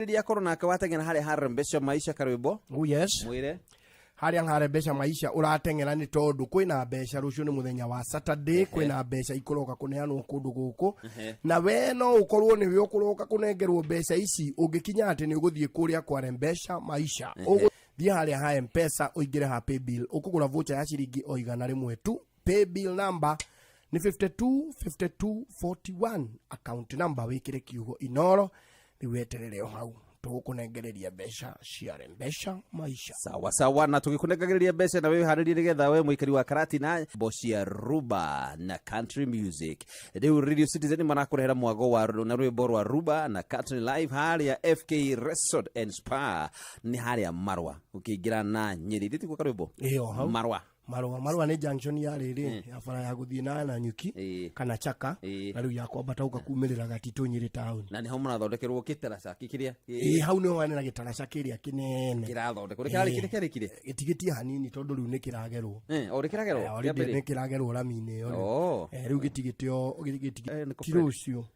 Ndiye korona akawatengera hali harembesha maisha karibu. Oh yes. Mwire. Hali harembesha maisha uratengera ni tondu kwina besha rucio ni muthenya wa Saturday kwina besha ikoroka kuneanwo kundu guku na we no ukorwo ni we ukoroka kunengerwo besha ici ungikinya ati ni uguthie kuria kwa rembesha maisha thie hali ha M-Pesa uingire ha paybill ukugura voucher ya ciringi o 100 tu. Paybill number ni 525241 account number wikire kiugo inoro riweterere hau tukunengereria besha cia rembesha maisha. Sawa sawa, na tugikunengereria besha na wewe hariri nigetha wewe muikari wa karati na Bocia Ruba na country music. Riu Radio Citizen marakurehera mwago wa na rwimbo rwa Ruba na country live hali ya FK Resort and Spa ni hali ya Marwa ukiingira na Nyeri nditi kwa rwimbo Marwa ni junction ya riri ya fara ya guthie na Nyuki kana Chaka na riu yakwa batauka kumirira Gatito Nyeri town na ni ho murathondekerwo kitaraca kikiria hau ni wane na gitaraca kiria kinene kirathondekwo kire gitigiti hanini tondu riu ni kiragerwo o rikiragerwo ni kiragerwo ramine yo riu gitigitio tirucio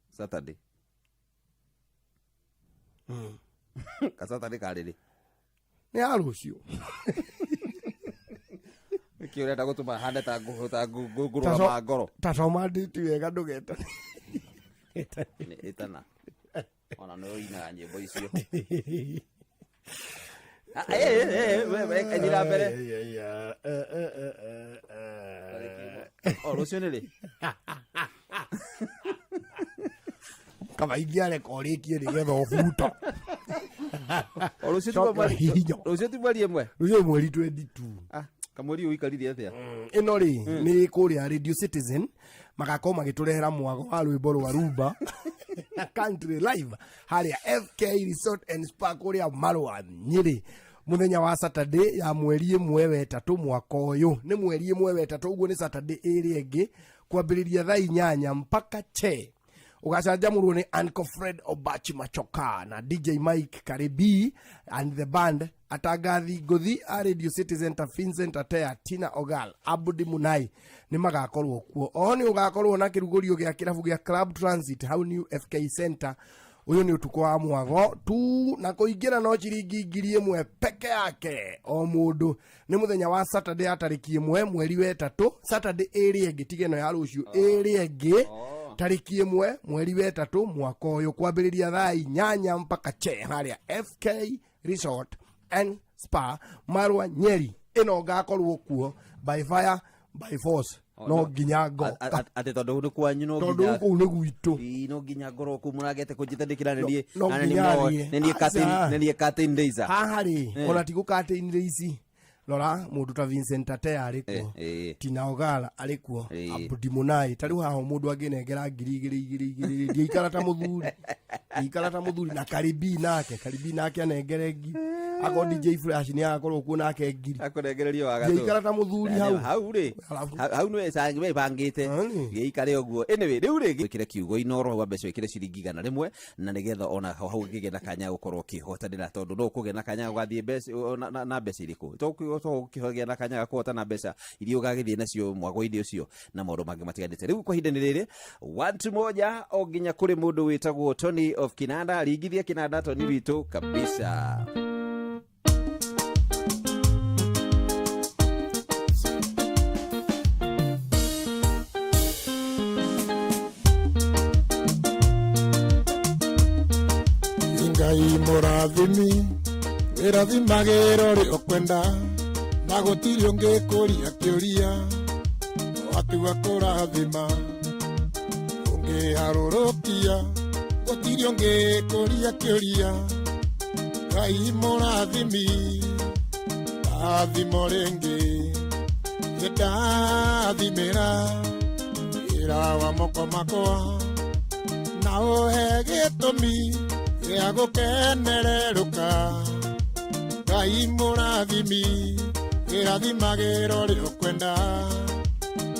Saturday ka Saturday kariri ni arucio kiure ta gutuma hande ta gugurwa magoro tasoma nditi wega ndugeta etana ona no ina nyimbo icio enira mbere rucio nili kama ingiare korikie nigetha obuta rucio ti mweri emwe rucio mweri 22 kamuri uikaririe atia ino ri ni kuria Radio Citizen magako magiturehera mwago wa rwimbo rwa Ruba country live hali ya FK Resort and Spa kuria Marwa Nyeri muthenya wa Saturday ya mweri 1/3 mwaka uyu ni mweri 1/3 uguo ni Saturday iri engi kwambiriria thaa 8 mpaka che ugacanjamurwo ni Uncle Fred Obachi Machoka na DJ Mike Karibi and the band atangathi nguthi a Radio Citizen ta Vincent Atea, Tina Ogal, Abudi Munai ni magakorwo kuo. Oni ugakorwo na kirugurio gia kirabu gia Club Transit hau New FK Center. Uyu ni utuko wa mwago tu na kuingira no ciringi 1000 peke yake o mundu. Ni muthenya wa Saturday atariki 1 mweri wa 3 Saturday eri engi tigeno ya rucio eri engi tariki 1 mweri wa 3 mwaka uyu kwambiriria thaa 8 mpaka che haria FK Resort and Spa Marwa Nyeri ino gakorwo kuo by fire by force no ginyago ate tondu ni kwanyu no ginyago tondu ku ni gwitu no ginyago ro ku muragete kujitandikira ni Captain Deiza hahari ona tigu Captain Deiza lora mundu ta Vincent Atea arikuo Tina Ogala arikuo Abudi Munai tari haho mundu aginengera 2,000 ikara ta muthuri na Karibi nake anengere ngi ako DJ Flash ni akorwo kuo nake ngiri akorengererio wa gato ikara ta muthuri hau no esangi we bangite ikare oguo anyway riu rigi kire kiugo inoro wa mbeca ikire ciringi 100 na nigetha ona hau gigena kanya gukorwo kihotanira tondu no kugena kanya gathie mbeca na mbeca iriku to kihogena kanya kuhotana mbeca irio gagithie nacio mwago-ini ucio na maundu mangi matiganite riu kwa hindani riri wantu moja oginya kuri mundu witagwo Tony of Kinanda rigithia Kinanda Tony witu kabisa. Ngai murathimi wirathimagiro ri okwenda na gutiri ungikuria kiuria watiga kurathima ungiharurukia gutiri ungikuria kiuria Ngai murathimi athimo ringi ndathimira ira wa moko makwa na uhe gitumi ya gukenereruka Ngai murathimi wirathimagiro ri okwenda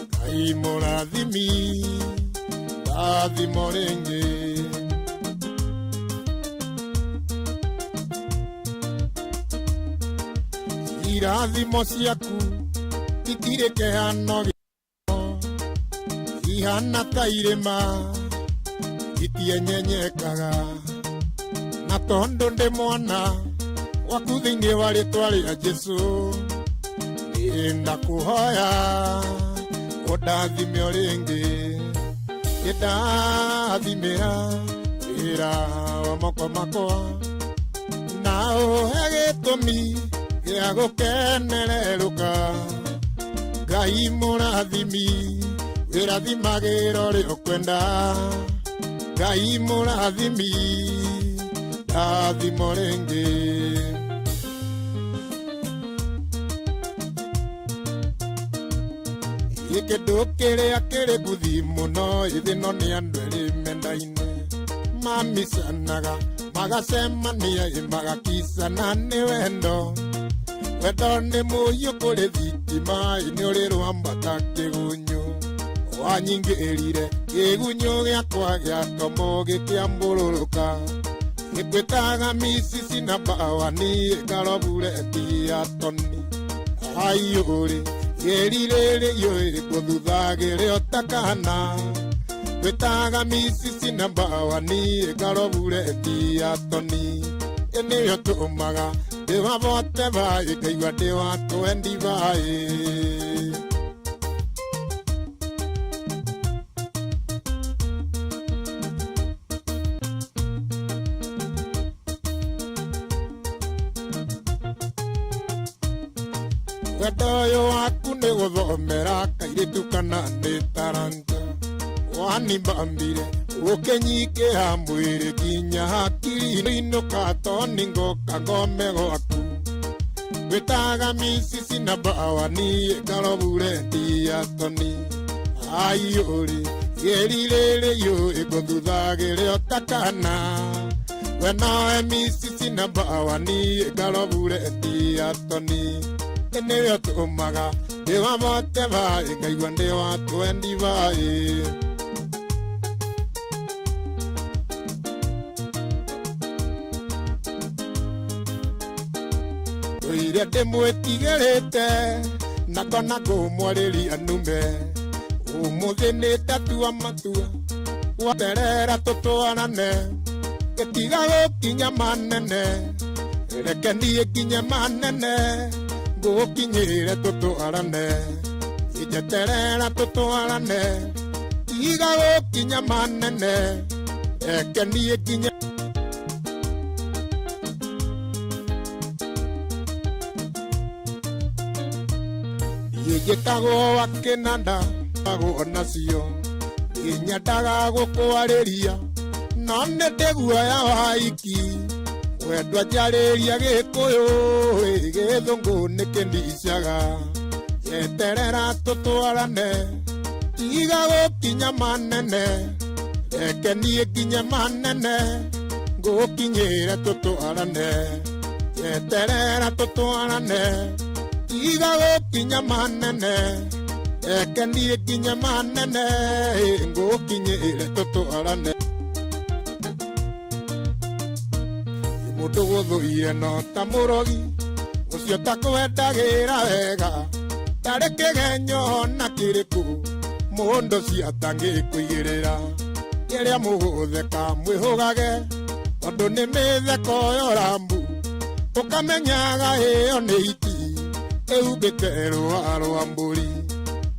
Ngai murathimi athimo ringi irathimo ciaku titire kehano ihana ta irima itie nyenyekaga na tondo ndi mwana waku thiini wa ritwa ria Jesu ninda kuhoya undathime ringi indathimira wira wa moko makwa na uhe gitumi gia gukenereruka Ngai murathimi wirathimagiro rio kwenda Ngai murathimi ndathimo ringi ikindu kiria kiri guthi muno ithino ni andu eri mendaine mamicanaga magacemania magakisana ni wendo wendo ni muhiu kuri thitima ini uri rwambata kigunyu wanyingirire kigunyu giakwa gia tomo gikiambururuka gikwitaga misisi na bawani karobure tia toni ayuri yerirere yoe kuthuthagire otakana gwitaga misisi na bawani karobure tia toni ene tumaga dewa bote vai kaigwa dewa twendi vai Wetoyo waku ni guthomera kairitu kana ni taranta wanibambire ukenyikia mwiri kinya hakiri inuka toningoka ngome gwaku gwitaga misisi na bawani karobure ndia toni ayuri yerirere yo iguthuthagire otakana wena misisi na bawani karobure ndia toni ene tumaga dewa bote vai kaigwa ndewa twendi vai oire ndimwitigerete na kona kumwariria nume umuthi ni tatua matua waterera tutwarane gitiga gukinya manene reke ndie kinya manene ngukinyire tutwarane ijeterera tutwarane tiga gukinya manene reke ndie kinya yigitagwo wakinanda agwo nacio inyendaga gukwariria no nĩ ndĩguoya waiki wendwa njarĩria gĩkũyũ gĩthũngũ nĩ kĩndicaga yeterera tũtwarane tiga gũkinya manene reke niĩ nginye manene ngũkinyĩre tũtwarane yeterera tũtwarane tiga gũkinya manene reke niĩ nginye manene ngũkinyĩre tũtwarane mũndũ gũthũire no ta mũrogi ũcio ta kwendagĩra wega tarĩ kĩgenyo na kĩrĩkũ mũndũ ciatangĩkũigĩrĩra kĩrĩa mũgũtheka mwĩhũgage tondũ nĩ mĩtheko yorambu ũkamenyaga ĩyo nĩ iti ĩhumbĩte rũa rwa mbũri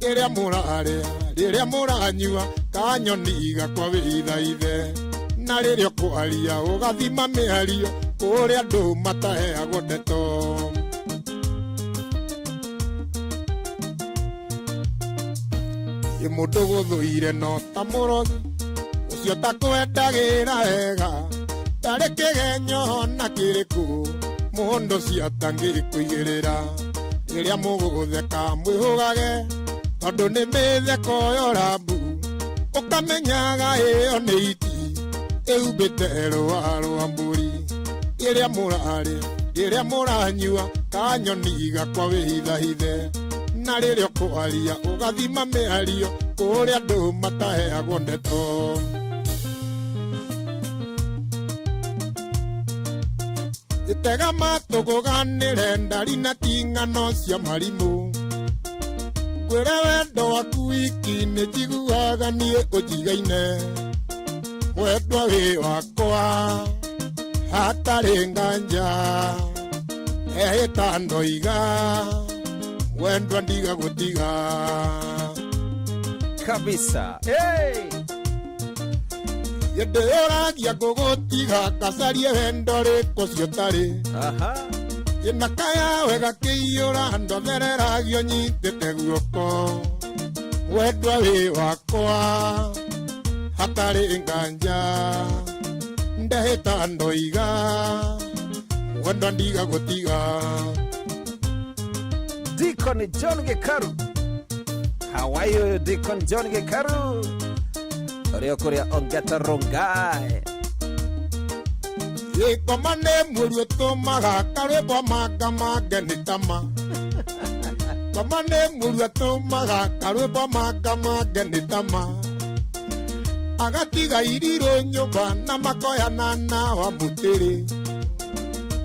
kĩrĩa mũrarĩa rĩrĩa mũranyua kanyoni gakwa wĩithaithe na rĩrĩa kwaria ũgathima mĩario kũrĩa andũ mataheagwo ndeto mũndũ gũthũire no ta mũrogi ũcio ta kwendagĩra wega tarĩ kĩgenyo na kĩrĩkũ mũndũ ciatangĩkũigĩrĩra rĩrĩa mũgũtheka mwĩhũgage tondũ nĩ mĩtheko yorambu ũkamenyaga ĩyo nĩ iti ĩhumbĩte rũa rwa mbũri rĩrĩa mũrarĩa rĩrĩa mũranyua kanyoni gakwa wĩhithahithe na rĩrĩa kwaria ũgathima mĩario kũrĩa andũ mataheagwo ndeto gĩtega matũgũganĩre ndari na ting'ano cia marimũ ngwĩre wendo waku wiki nĩ njiguaga niĩ ũnjigaine wendwa wĩ wakwa hatarĩ nganja ehĩta ndoiga wendwa ndiga gũtiga kabisa. Hey! Yende ũragia ngũgũtiga ngacarie wendo rĩkũ ciũtarĩ inakaya wega kĩiyũra ndothereragio nyitĩte guoko wendwa wĩ wakwa hatarĩ nganja ndehĩta ndoiga wendwa ndiga gũtiga. Deacon John Gĩkaru, how are you Deacon John Gĩkaru? Ũrĩa kũrĩa Ongeta Rongai gĩkoma nĩ mũriũ tũmaga karwĩmbo manga mange nĩ tama koma nĩ mũriũ tũmaga karwĩmbo manga mange nĩ tama agatiga irirũ nyũmba na makoyana na wa mũtĩrĩ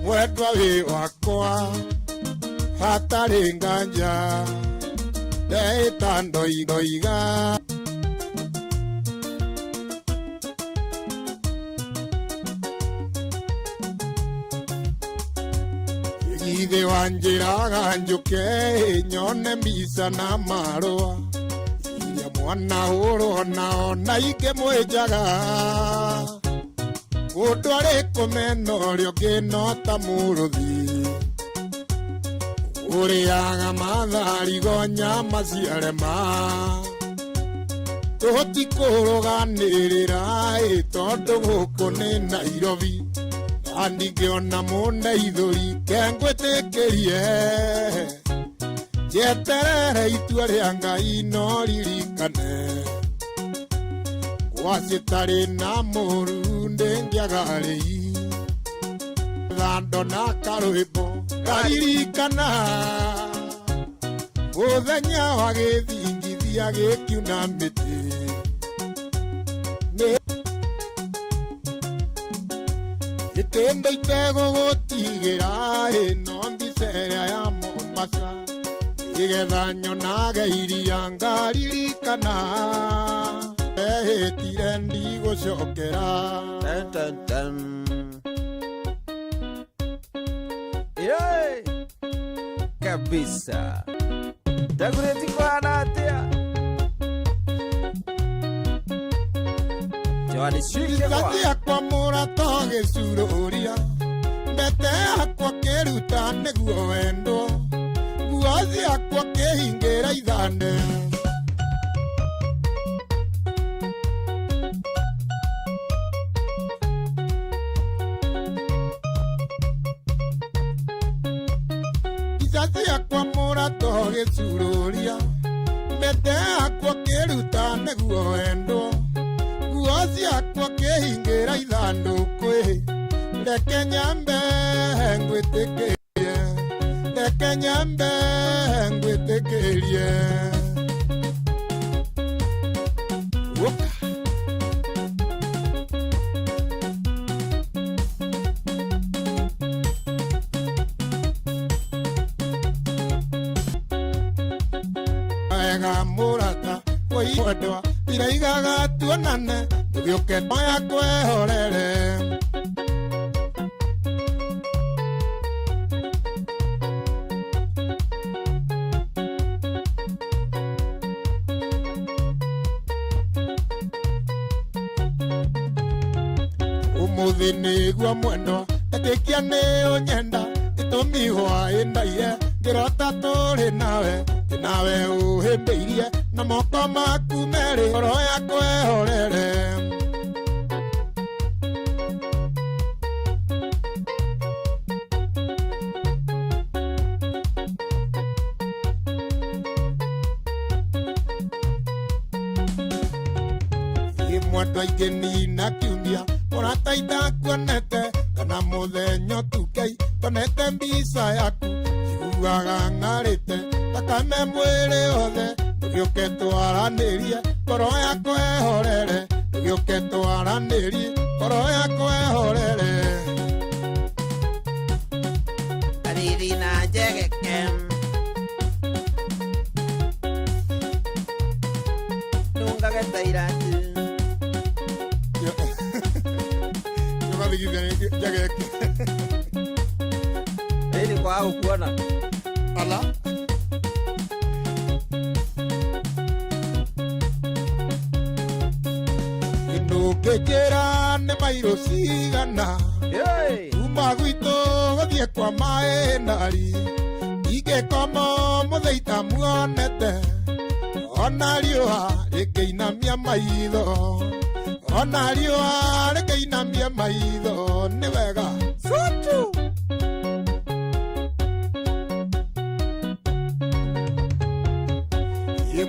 wendwa wĩ wakwa hatarĩ nganja ndehĩta ndoiga. Ithe wanjĩraga njũke nyone mbica na marũa iria mwana hũrwo nao na ingĩmwĩnjaga mũndũ arĩ kũmena ũrĩa ũngĩ no ta mũrũthi ũrĩaga matharigo nyama ciarema tũtikũrũganĩrĩra tondũ gũkũ nĩ Nairobi andingĩona mũnda ithũri kengwĩtĩkĩrie njeterere itua rĩa Ngai no ririkane gwacitarĩ na mũru ndĩngĩagarĩ thando na karwĩmbo ngaririkana mũthenya wa gĩthingithia gĩkiuna mĩtĩ gĩtĩmbe itegũgũtigĩra no mbica ĩrĩa ya Mombasa nĩgetha nyonage iria ngaririkana ehĩtire ndigũcokera. Kabisa Dagoretti kwana atia Joani shike kwa mũrato gĩcurũria mbete yakwa kĩruta nĩguo wendo nguo ciakwa kĩhingĩra ithande ciakwa mũrato gĩcurũria mbete yakwa kĩruta nĩguo wendo nguo ciakwa kĩhingĩra ithandũkũ reke nyambe ngwĩtĩkĩrie reke nyambe ngwĩtĩkĩrie mũrata wĩwendwa iraigaga tuonane tũgĩũke moya kwehorere ũmũthĩ nĩguo mwendwa etĩkia nĩ ũnyenda gĩtũmi hwaĩ-ndaire ngĩrota tũrĩ nawe ũhĩmbĩirie na moko maku merĩ ngoro yakwa ehorere mwendwa ingĩ nina kiumia mũrata itakuonete kana mũthenya ũtukei tonete mbica yaku njiguaga ng'arĩte thakame mwĩrĩ wothe tũgĩũke twaranĩrie ngoro yakwa ehorere tũgĩũke twaranĩrie ngoro yakwa ehorere Ariri na njegeke nungageta irati njegeke Ili kwa au kuona. Ala. Kejera ne mairo sigana. Uma gwito gathie kwa maenari. Ige komo mutheita muonete. Ona riũa rĩkĩinamia maitho. Ona riũa rĩkĩinamia maitho nĩ wega. Sutu.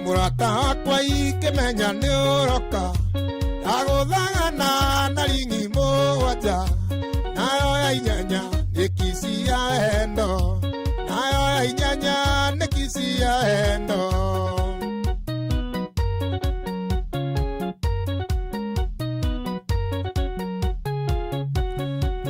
Mũrata wakwa ingĩmenya nĩ ũroka agũthagana na ringi mũgwanja nayo ya inyanya nĩ kisi ya endo nayo ya inyanya nĩ kisi ya endo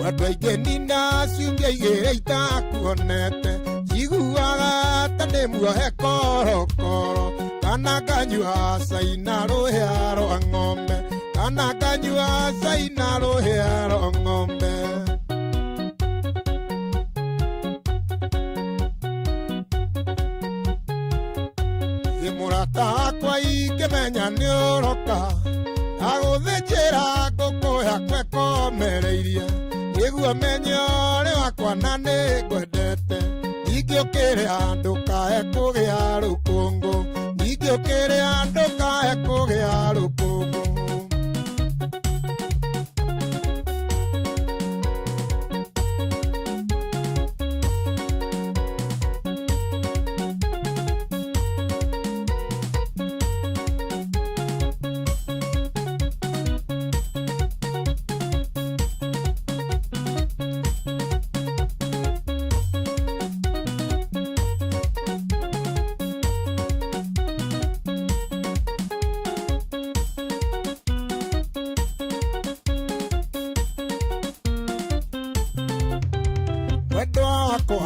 andũ aingĩ nina ciumia igĩrĩ itakuonete njiguaga ta ndĩ muohe korokoro kana nganyua cai na rũhĩa rwa ng'ombe kana nganyua cai na rũhĩa rwa ng'ombe mũrata wakwa ingĩmenya nĩ ũroka agũthĩnjĩra ngũkũ yakwa ĩkomereirie nĩguo menye ũrĩ wakwa na nĩ ngwendete ningĩ ũkĩrĩa ndũkae kũgĩa rũkũngũ ningĩ ũkĩrĩa ndũkae kũgĩa rũkũngũ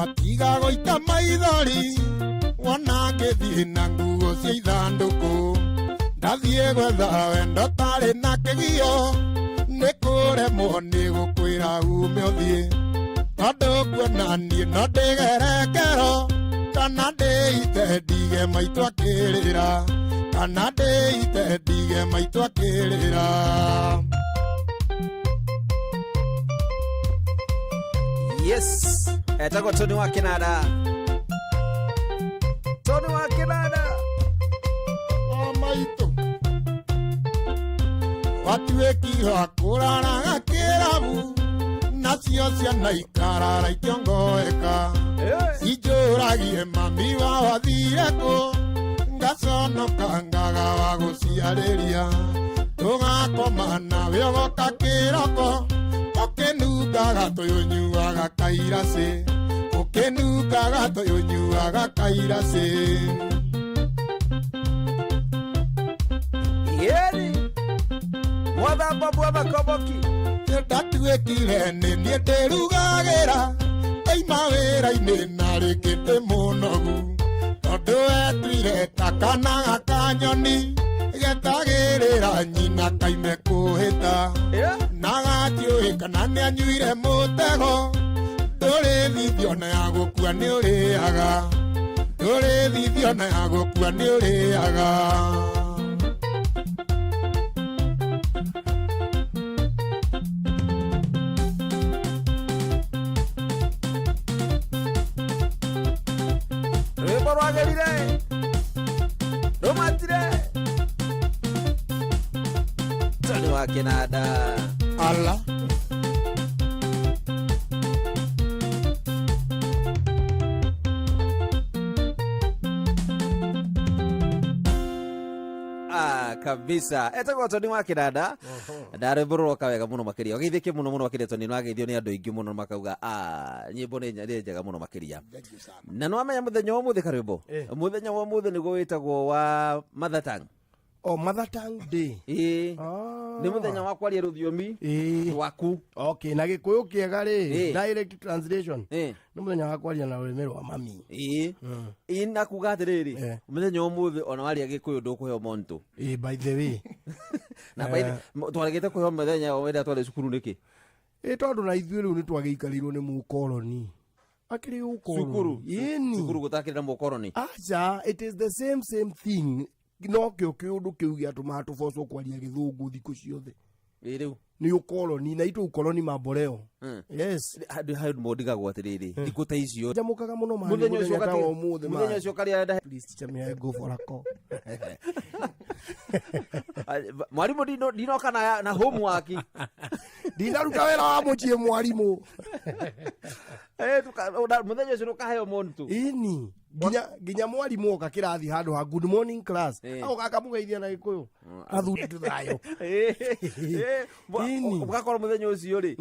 atiga goita maithori wona ngĩthiĩ na nguo cia ithandũkũ ndathiĩ gwetha wendo tarĩ na kĩgio nĩ kũremwo nĩ gũkwĩra ume ũthiĩ tondũ nguona niĩ no ndĩgere ngero kana ndĩite ndige maitũ akĩrĩra kana ndĩite ndige maitũ akĩrĩra Yes, etagwo Tony wa Kinanda. Tony wa Kinanda. Maitũ watuĩkire kũraraga kĩrabu nacio ciana ikarara ikĩongoeka injũragie mami wa wathire kũ ngaconoka ngaga wa gũciarĩria tũgakoma nawe ũgoka kĩroko ũkĩnungaga tũyũnyuaga kairacĩ ũkĩnungaga tũyũnyuaga kairacĩ Yeri Mwathamba bwa makoboki ndatuĩkire nĩ niĩ ndĩrugagĩra oima wĩra-inĩ na rĩngĩ ndĩ mũnogu tondũ wetuire ta kana gaka nyoni getagĩrĩra nyina kaime kũhĩta na gatiũĩ kana nĩ anyuire mũtego ndũrĩ thithio na ya gũkua nĩ ũrĩaga ndũrĩ thithio na ya gũkua nĩ ũrĩaga rwĩmbo rwagerire rũmatire Tony wa Kinanda ala kabisa etagwo Tony wa Kinanda ndarĩmbo rũroka wega mũno makĩria ũgeithĩke mũno mũno makĩria Tony nĩwageithio nĩ andũ aingĩ mũno makauga nyĩmbo nĩ njega mũno makĩria na nĩwamenya mũthenya wa ũmũthĩ karwĩmbo mũthenya wa ũmũthĩ nĩguo wĩtagwo wa Mother Tongue Mother Tongue Day nĩ mũthenya wa kwaria rũthiomi rwaku okay na gĩkũyũ kĩega rĩ direct translation nĩ mũthenya wa kwaria na rũrĩmĩ rwa mami na kuga atĩrĩrĩ mũthenya wa ũmũthĩ ona waria gĩkũyũ ndũkũheo monto by the way na twaregete kũheo mũthenya wenda twarĩ cukuru nĩkĩ tondu na ithuĩ rĩu nĩ twagĩikarirwo nĩ mũkoroni akĩrĩ ũkoroni cukuru gũtakĩrĩ na mũkoroni acha it is the same thing no kĩo kĩũndũ kĩu gĩatũmaga tũbocwo kwaria gĩthũngũ thikũ ciothe rĩu nĩ ũkoroni na itũ ũkoroni mamboreo yes handũ mondigagwo atĩrĩrĩ thikũ ta icio njamukaga mũno mũthenya ũcio karĩa please teacher may I go for a call mwarimũ ndinoka na homework ndinaruta wĩra wa mũciĩ mwarimũ mũthenya ũcio nũkaheo montu ini nginya mwarimũ oka kĩrathi handũ ha good morning class agoka akamũgeithia na gĩkũyũ athuri tũthayo mũgakorwo mũthenya ũcio rĩ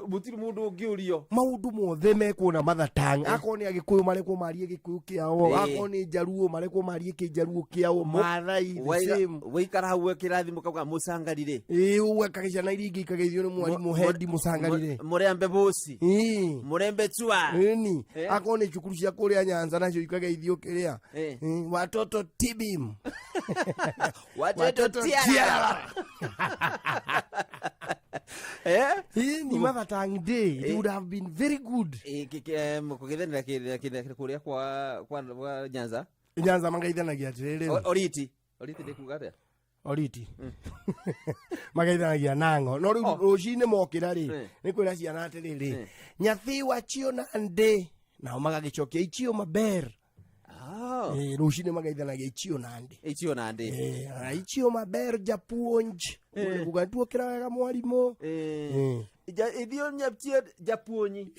mũtirĩ mũndũ ũngĩũrio maũndũ mothe mekuona mathatang akorwo nĩ agĩkũyũ marekwo marie gĩkũyũ kĩao akorwo nĩ njaruo marekwo marie kĩnjaruo kĩao mathai waikara hau kĩrathi mũkauga mũcangarire ũgaka ciana iria ingĩ ikageithio nĩ mwarimũ hendi mũcangarire mũrembe bosi mũrembe tua akorwo nĩ cukuru cia kũrĩa Nyanza nacio ikageithio kĩrĩa watoto tibim watoto tiara ni Mothertongue Day it would have been very good kũgethanĩra kũrĩa kwa Nyanza magaithanagia atĩrĩrĩ oriti ndĩkuga atĩa oriti magaithanagia nango no rĩu rũcinĩ mokĩra rĩ nĩ kwĩra ciana atĩrĩrĩ nyathi wachio nande nao magagĩcokia ichio maber rũcinĩ magaithanagia ichio nande ichio maber japuonj gũgatuokĩra wega mwarimũ ithio nyaptie japuonyi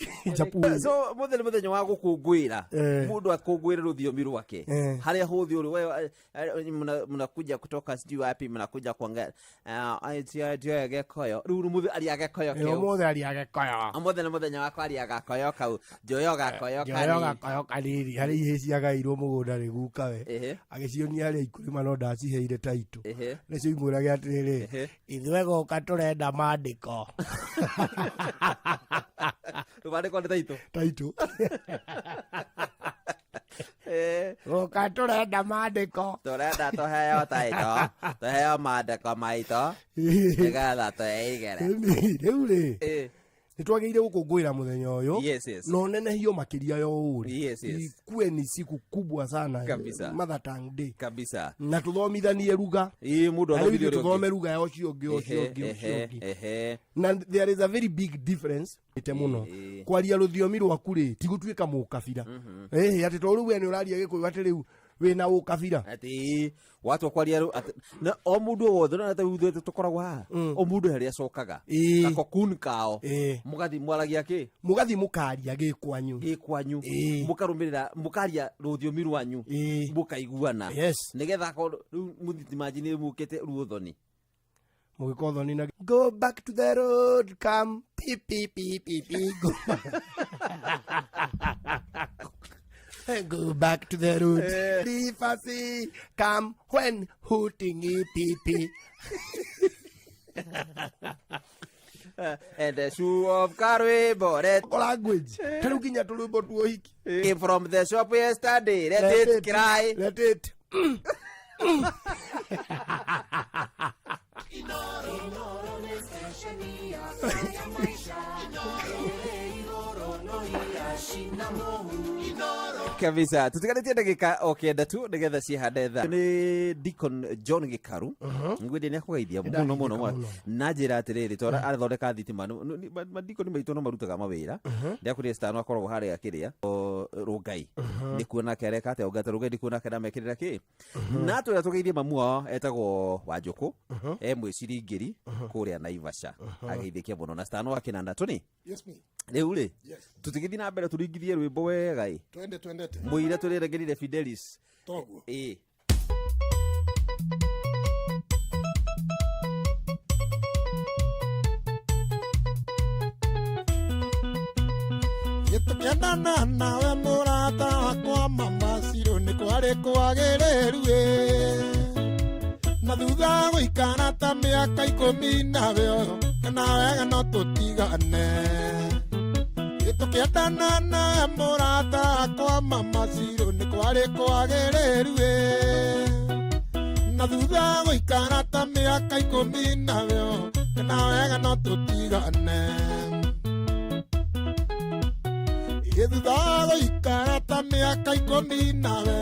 so mũthenya wa gũkũngũĩra mũndũ akũngũĩre rũthiomi rwake harĩa hũthĩ ũrĩ mnakuja kutoka sijui wapi mnakuja kuongea ndio Agĩkũyũ rĩu mũthĩ ari Agĩkũyũ kĩu mũthĩ ari Agĩkũyũ mũthenya wakwa ari Agĩkũyũ kau njoyo Gakũyũ kanini harĩ ihĩ ciagairwo mũgũnda rĩ gukawe agĩcionia harĩa ikũrĩma no ndaciheire taitũ nĩcio imwĩrage atĩrĩrĩ ithuĩ gũka tũrenda mandĩko Tubandĩko nĩ taitũ gũka tũrenda mandĩko tũrenda tũheo taitũ tũheo mandĩko maitũ nĩgetha twĩigĩre rĩu rĩ nĩtwagĩrĩire gũkũngũĩra mũthenya ũyũ no nenehio makĩria yo ũrĩ ikuwe ni siku kubwa sana Mothertongue Day kabisa na tuthomithanie ruga mũndũ athomithio tuthome ruga ya ũcio ũngĩ na there is a very big difference mũno kwaria rũthiomi rwaku rĩ ti gũtuĩka mũkabira atĩ to rĩu we nĩ ũraria Gĩkũyũ atĩ rĩu wĩna ũkabira atĩ watu kwaria na o mũndũ wothe na ithuĩ tũkoragwo haha o mũndũ harĩa acokaga gakokun kao mũgathi mwaragia kĩ mũgathi mũkaria gĩkwanyu mũkarũmĩrĩra mũkaria rũthiomi rwanyu mũkaiguana nĩgetha rĩu mũthitimanji mũkĩte ruothoni mũgĩkothoni na go back to the road come go go back to the road Rifasi come when hooting pee and the shoe of Karwe Boret language tell kinya tulumbo tuohiki came from the shop yesterday let it cry let it kabisa tutiganĩtie ndagĩka o kenda tu nĩgetha ciĩhande tha nĩ Deacon John Gĩkaru ngwĩndĩ nĩ akũgeithia mũno na njĩra atĩrĩrĩ tondũ arathondeka thitima madikoni maitũ no marutaga mawĩra ndĩakũrĩa Star no akoragwo harĩa kĩrĩa Rũngai nĩ kuona kereka atĩ ongata Rũngai nĩ kuona kena mekĩrĩra kĩ na tũrĩa tũgeithie mamu wao etagwo Wanjũkũ mwĩciringĩri kũrĩa Naivasha ageithĩkia mũno na Star no akĩnanda tũnĩ rĩu rĩ tũtigĩthiĩ na mbere tũringithie rwĩmbo wega twende mũire tũrĩregerire Fidelis toguo gĩtũkĩendana nawe mũrata wakwa mama Ciro nĩ kwarĩ kwagĩrĩru na thutha gũikara ta mĩaka 10 nawe na wega no tũtigane gĩtũkĩendana nawe mũrata wakwa mama Ciro nĩ kwarĩ kwagĩrĩru na thutha gũikara ta mĩaka 10 nawe na wega no tutigane Githutha ikara ta mĩaka 10 nawe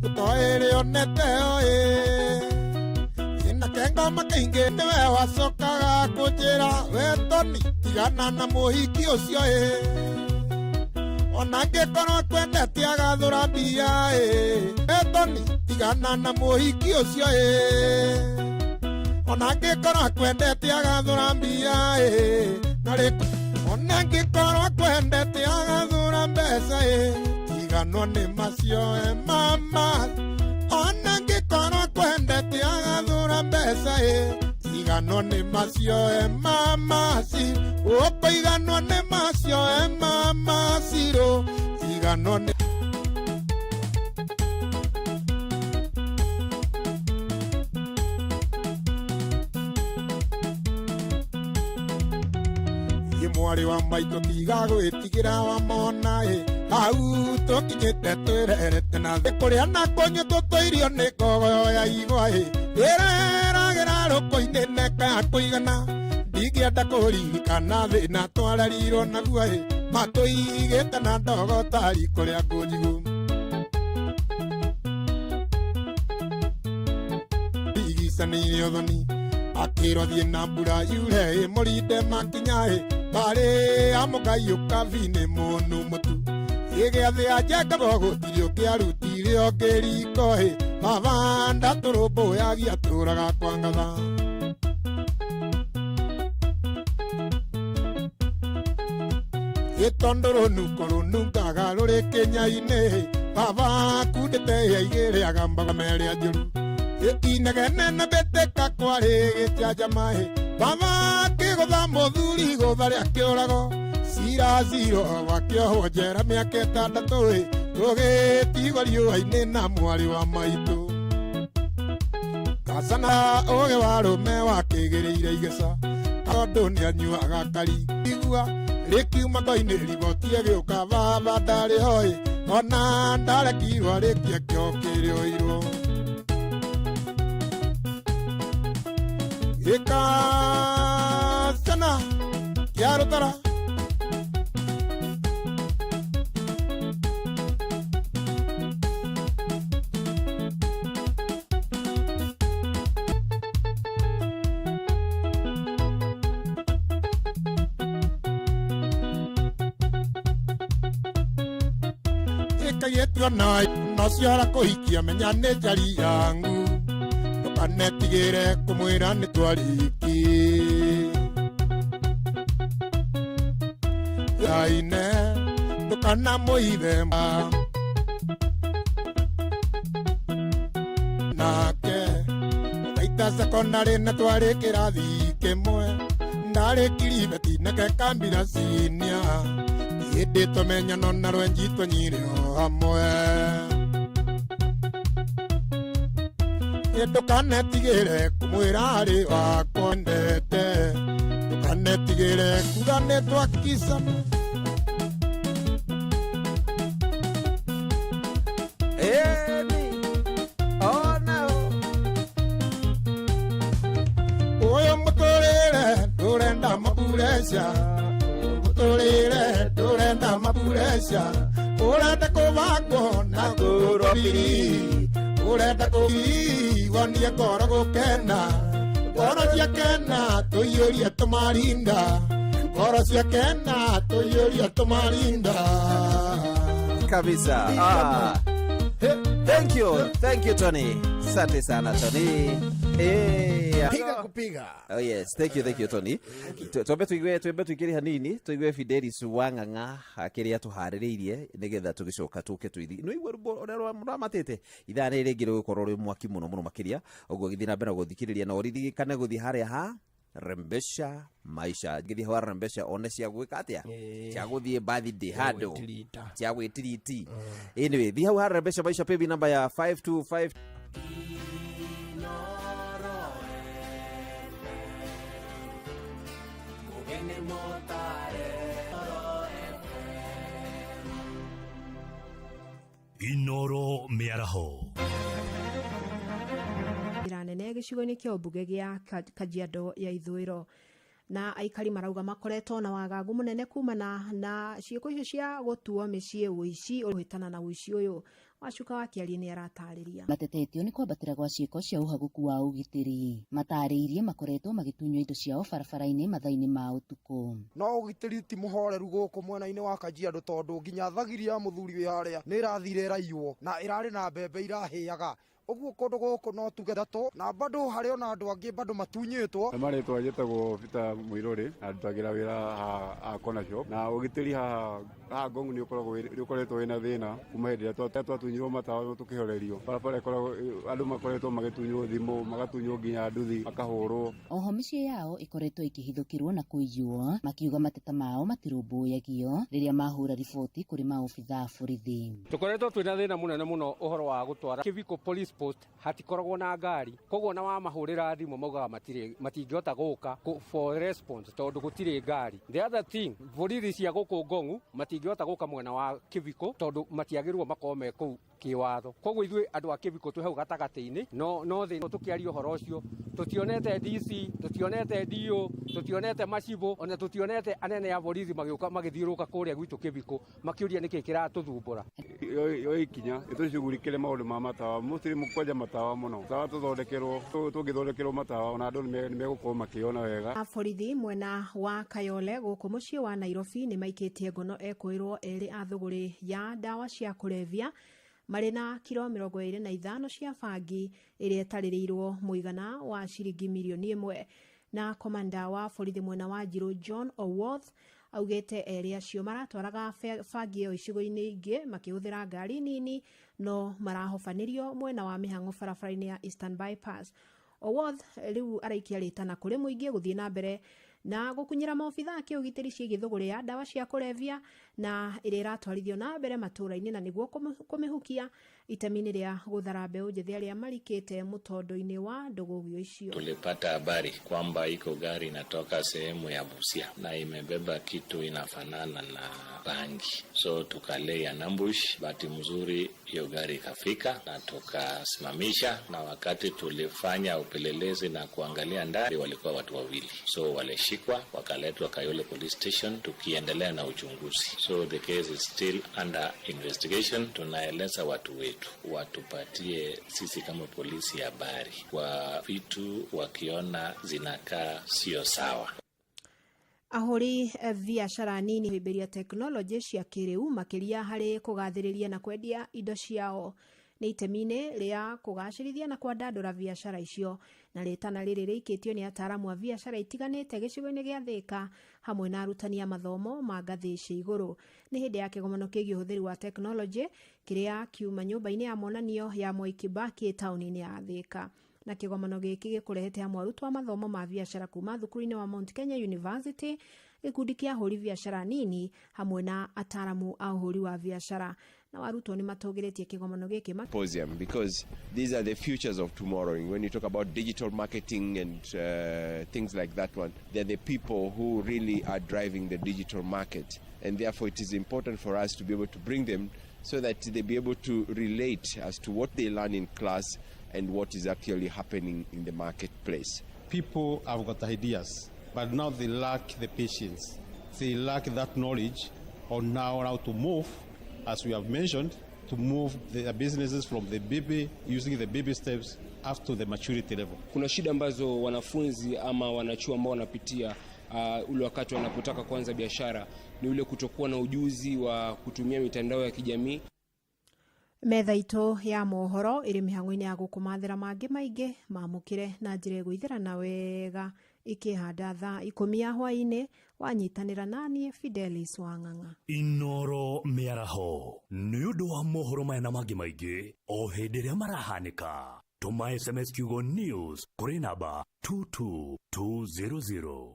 ũtoĩrĩ onete oĩ ĩna kengoma kaingĩ nĩwe wacokaga kũnjĩra we Tony tigana na mũhiki ũcio ĩ ona ngĩkorwo kwendete agathũra mbia ĩ we Tony tigana na mũhiki ũcio ĩ ona ngĩkorwo kwendete agathũra mbia ĩ na rĩku ona ngĩkorwo kwendete agathũra mbeca ĩ tiganwo nĩ macio mama ona ngĩkorwo kwendete agathũra mbeca ĩ tiganwo nĩ macio mama si ũkũiganwo nĩ macio mama siro tiganwo nĩ mwarĩ wa maitũ tiga gwĩtigĩra wa mona hau tũkinyĩte twĩrerete na thĩ kũrĩa na kũnyũ tũtũirio nĩ ngogoyo ya igwa ĩreragĩra rũkũ-inĩ neka ya kũigana ndingĩenda kũririkana thĩna twarerirwo naguo matũigĩte na ndogo ta riko rĩa ngũnjigũ ndigicanĩire ũthoni akĩrwo thiĩ na mbura yure mũrinde makinya barĩ amũkaiũka binĩ mũnu mũtu ĩgĩathĩ anjengabo gũtirĩ ũngĩarutire ũngĩriko mabanda tũrũmbũyagia tũraga kwa ngatha gĩtondo rũnungo rũnungaga rũrĩ kĩnya-inĩ baba kundĩte yaigĩrĩaga mbaga merĩa njũru inegene na mbĩtĩka kwarĩ gĩkĩanjama baba kĩgũtha mũthuri igũtha rĩa kĩũrago cira ziro wakĩohwo njera mĩaka 6 rũgĩtigwo riũa-inĩ na mwarĩ wa maitũ kacana ũgĩ wa rũme wakĩgĩrĩire igeca tondũ nĩanyuaga kari igua rĩkiuma ngo-inĩ ribotie gĩũka baba ndarĩ hoĩ ona ndarekirwo rĩkie kĩo kĩrĩũirwo Gĩkacana kĩa rũtara gĩkagĩtio no ciara kũhikia menya nĩ njari yangu ndũkanetigĩre kũmwĩra nĩ twarĩki yaine ndũkanamũithema nake gaita sekondarĩ na twarĩ kĩrathi kĩmwe ndarĩkiri beti nake kambira cinia hĩndĩ tũmenyano na rwenji tũnyire o hamwe ndũkanetigĩre kũmwĩra arĩ wakwa ndete ndũkanetigĩre kuga nĩ twakicana ũyũ mũtũrĩre ndũrenda mabureca mũtũrĩre ndũrenda mabureca ũrenda kũbangwo na ngũrobiri ũrenda kũiwonie ngoro gũkena ngoro ciakena tũiyũrie tũmarinda ngoro ciakena tũiyũrie tũmarinda kabisa. Thank you Tony, asante sana Tony. Piga kupiga. Oh yes, thank you Tony. Twambe tuigire hanini tuigue Fidelis Wang'ang'a akĩrĩa tũharĩrĩirie nĩgetha tũgĩcoka tũke tũithi no igwe rũrĩa mũramatĩte ithaa nĩ rĩngĩ rũgũkorwo rwĩ mwaki mũno makĩria ũguo gĩthiĩ na mbere gũthikĩrĩria na ũririkane gũthiĩ harĩa ha Rembesha Maisha gĩthiĩ ha Rembesha one cia gwĩka atĩa cia gũthiĩ birthday handũ cia gwĩtiriti anyway thiĩ hau ha Rembesha Maisha paybill number ya 525 Inoro Miaraho nene gĩcigo-inĩ kĩa ũmbunge gĩa Kajiado ya ithũĩro na aikari marauga makoretwo na wagagu munene kumana na ciiko icio cia gutuo micii uici uhitana na uici uyu. Wacuka wa Kiari ni aratariria. Matetetio ni kwambatira gwa ciiko cia uhaguku wa ugitiri. Matariirie makoretwo magitunywo indo ciao barabara-ini mathaini ma utuku. No ugitiri ti muhoreru guku mwena-ini wa Kajiado tondu nginya thagiri ya muthuri wi haria ni irathire raiywo na irari na mbembe irahiaga. Uguo kundu guku no tugethato na bado hari ona andu angi bado matunyitwo. Maretwa jetagwo Peter Muiruri arutagira wira ha corner shop na ugitiri ha Ngong ni ukoretwo wina thina kuma hindi twatunyirwo matawa tukihorerio barabara ikoragwo andu makoretwo magitunywo thimu magatunywo nginya nduthi makahurwo. Oho micii yao ikoretwo ikihithukirwo na kuiywo makiuga mateta mao matirumbuiyagio riria mahura riboti kuri maobitha borithi. Tukoretwo twina thina munene muno uhoro wa gutwara Kiviko Police Post hatikoragwo na ngari koguo na wa mahurira thimu maugaga matingihota guka for response tondu gutire ngari. The other thing borithi cia guku Ngongu matingihota guka mwena wa Kiviko tondu matiagirwo makome kuu kiwatho. Koguo ithuĩ andu a Kiviko twi hau gatagati-ini no thi tukiaria uhoro ucio tutionete DC tutionete DO tutionete macibo ona tutionete anene ya borithi magiuka magithiuruka kuria gwitu Kiviko makiuria niki kiratuthumbura. Yo ikinya itucugurikire maundu ma matawa mutiri mukwenja matawa muno tawa tuthondekerwo tungithondekerwo matawa ona andu ni megukorwo makiona wega. Borithi mwena wa Kayole guku mucii wa Nairobi ni maikitie ngono ekwirwo eri a thuguri ya dawa cia kulevya marĩ na kilo 25 cia bangi iria ĩtarĩrĩirwo mũigana wa ciringi milioni 1. Na komanda wa borithi mwena wa Njiru John Owoth augete eri acio maratwaraga bangi ĩyo icigo-inĩ ingĩ makĩhũthĩra ngari nini no marahobanirio mwena wa mĩhang'o barabara-inĩ ya Eastern Bypass. Owoth riu araikia ritana kũrĩ mũingĩ gũthiĩ na mbere na gukunyira maobitha kiugitiri ciĩgiĩ thũgũrĩ ya dawa cia kulevya na iria iratwarithio na mbere matũra-inĩ na niguo kumihukia itemi-inĩ rĩa guthara mbeũ njĩthĩ arĩa marikĩte mũtondo-inĩ wa ndũgũgio icio. Tulipata habari kwamba iko gari inatoka sehemu ya Busia na imebeba kitu inafanana na bangi, so tukalei ambush. Bahati mzuri hiyo gari ikafika na tukasimamisha, na wakati tulifanya upelelezi na kuangalia ndani walikuwa watu wawili, so walishikwa wakaletwa Kayole Police Station tukiendelea na uchunguzi. So the case is still under investigation. Tunaeleza watu wetu watupatie sisi kama polisi habari kwa vitu wakiona zinakaa sio sawa. Ahuri biashara nini hĩmbĩria teknolojĩ cia kĩrĩu makĩria harĩ kũgathĩrĩria na kwendia indo ciao nĩ itemi-inĩ rĩa kũgacĩrithia na kwandandũra biashara icio, na rĩtana rĩrĩ rĩikĩtio nĩ ataaramu a biashara itiganĩte gĩcigo-inĩ gĩa Thĩka hamwe na arutani a mathomo ma ngathĩ cia igũrũ. Nĩ hĩndĩ ya kĩgomano kĩgiĩ ũhũthĩri wa teknolojĩ kĩrĩa kiuma nyũmba-inĩ ya monanio ya Moi Kibaki taũni-inĩ ya Thĩka. Na kĩgomano gĩkĩ gĩkũrehete hamwe arutwo a mathomo ma biashara kuma thukuru-inĩ wa Mount Kenya University, gĩkundi kĩa ahũri biashara nini hamwe na ataaramu a ũhũri wa biashara. Na arutwo nĩ matũgĩrĩtie kĩgomano gĩkĩ symposium because these are the futures of tomorrow. When you talk about digital marketing and things like that one, they're the people who really are driving the digital market, and therefore it is important for us to be able to bring them so that they be able to relate as to what they learn in class and what is actually happening in the marketplace. People have got ideas, but now they lack the patience. They lack that knowledge on now how to move, as we have mentioned, to move their businesses from the baby, using the baby steps up to the maturity level. Kuna shida ambazo wanafunzi ama wanachuo ambao wanapitia ule wakati wanapotaka kuanza biashara, ni ule kutokuwa na ujuzi wa kutumia mitandao ya kijamii. Metha itũ ya mohoro ĩrĩ mĩhang'o-inĩ ya gũkũmathĩra mangĩ maingĩ mamũkĩre na njĩra ĩgũithĩrana wega ikĩhanda thaa 10 ya hwaĩ-inĩ. Wanyitanĩra naniĩ Fidelis Wang'ang'a. Inoro mĩaraho nĩ ũndũ wa mohoro maya na mangĩ maingĩ o hĩndĩ ĩrĩa marahanĩka. Tũma SMS kiugo news kũrĩ namba 22200.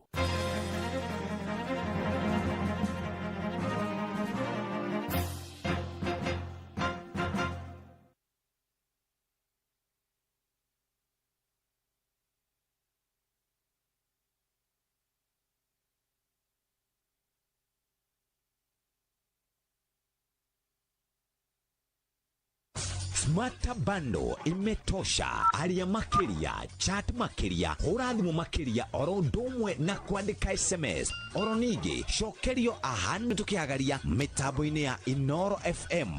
Smarta bando imetosha. Aria makiria, chat makiria, hura thimu makiria, oro ndumwe na kuandika SMS. Oro nigi cokerio ahanu tukiagaria mitambo-ini ya Inoro FM.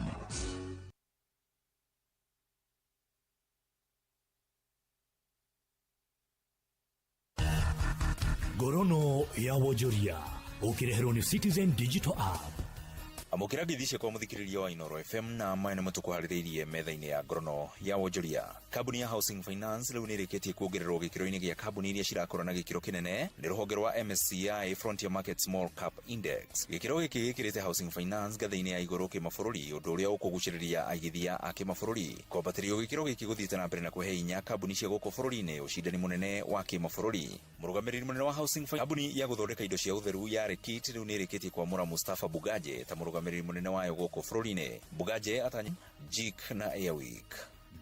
Gorono ya Wojoria ukireherwo ni Citizen Digital App. Amukira githice kwa muthikiriria wa Inoro FM na maene matukuhaririirie metha-ini ya Gorono ya Wojoria. Kabuni ya Housing Finance riu nirikitie kuongererwo gikiro-ini gia kabuni iria cirakora na gikiro kinene ni ruhonge rwa MSCI Frontier Market Small Cap Index. Gikiro giki gikirite Housing Finance gathe-ini ya iguru kimabũrũri undu uria ukuguciriria aigithia a kimabũrũri. Kwambatirio gikiro giki guthiite na mbere na kuhe hinya kabuni cia guku bũrũri-ini ucindani munene wa kimabũrũri. Murugamiriri munene wa Housing Finance kabuni ya guthondeka indo cia utheru ya Rekit riu nirikitie kwamũra Mustafa Bugaje ta murugamiriri munene wayo guku bũrũri-ini. Bugaje atanya JIC na Airwick.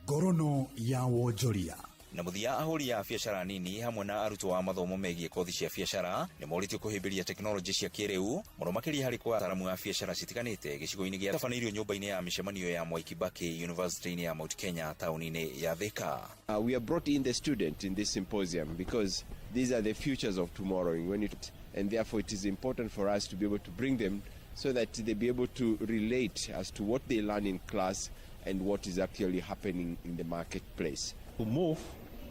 Gorono ya Wojoria. Na muthia ahuri ya biacara nini hamwe na arutwo wa mathomo megie kothi cia biacara ni moritio kuhimbiria teknoloji cia kiriu muno makiria hari kwa ataramu a biacara citiganite gicigo-ini gia tabanĩirio nyũmba-inĩ ya mĩcemanio ya Mwai Kibaki University-inĩ ya Mount Kenya taũni-inĩ ya Thika. We have brought in the student in this symposium because these are the futures of tomorrow, and therefore it is important for us to be able to bring them so that they be able to relate as to what they learn in class and what is actually happening in the marketplace. To move,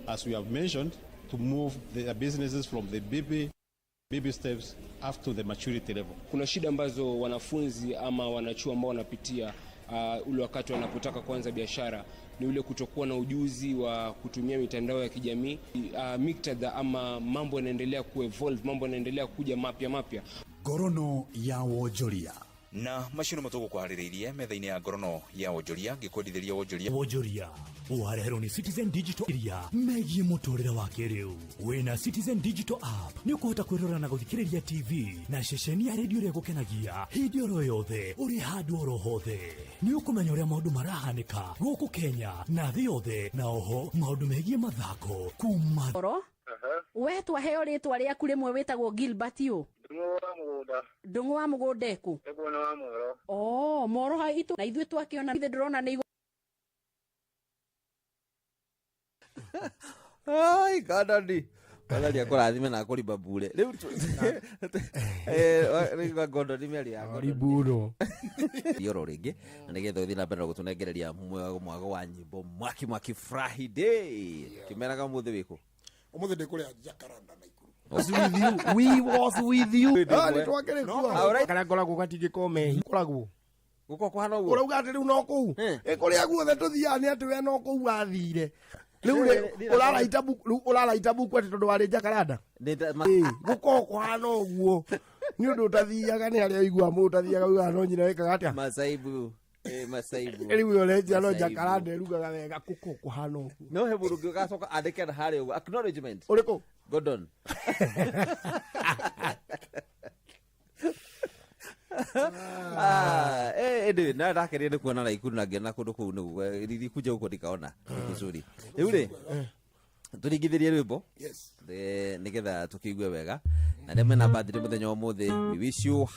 as we have mentioned, to move their businesses from the baby steps up to the maturity level. Kuna shida ambazo wanafunzi ama wanachuo ambao wanapitia ule wakati wanapotaka kuanza biashara ni ule kutokuwa na ujuzi wa kutumia mitandao ya kijamii. Miktadha ama mambo yanaendelea kuevolve, mambo yanaendelea kuja mapya. Gorono ya Wojoria. Na mashino matuko kuhaririirie metha-ini ya Gorono ya Wojoria gikwendithiria Wojoria uhareherwo ni Citizen Digital Area megie muturire wa kiriu. Wina Citizen Digital App ni ukuhota kwirora na guthikiriria TV na ceceni ya radio ria gukenagia hindi oro yothe uri handu oro hothe. Ni ukumenya uria maundu marahanika guku Kenya na thi yothe, na oho maundu megie mathako kuma we twaheo ritwa riaku rimwe witagwo Gilbert yu Ndungu wa mugunda eku Moro ha itu na ithuĩ twakiona ithe ndĩrona nĩ ai kadani wala kurathime na kuri babure riu ngondo ni meri ya riburo yoro ringi na nigetha uthi na mbere gutunengereria mwago wa nyimbo mwaki Friday kimeraga muthi wiko umuthi ndikuria Jacaranda na Ikuru. We was with you. Ni twakere kwa kana ngoragwo gatingikome koragwo guko kwa hano urauga ati riu no kuu ikuria guothe tuthia ni ati we no kuu wathire riu uraraita buku ati tondu wari Jacaranda guko kwa hano guo ni undu utathiaga ni aria igua mu utathiaga uga no nyina wekaga atia masaibu riu yo leja no Jacaranda rugaga wega guko kwa hano no he burungi gacoka andike na hari ugo acknowledgement uriko Gordon ende na ndakerie ni kuona na Ikuru na ngena kundu kuu ni riri kuja uko ndikaona kuzuri riu ri turingithirie rwimbo nigetha tukiigue wega na ndeme na birthday muthenya umuthi we wish you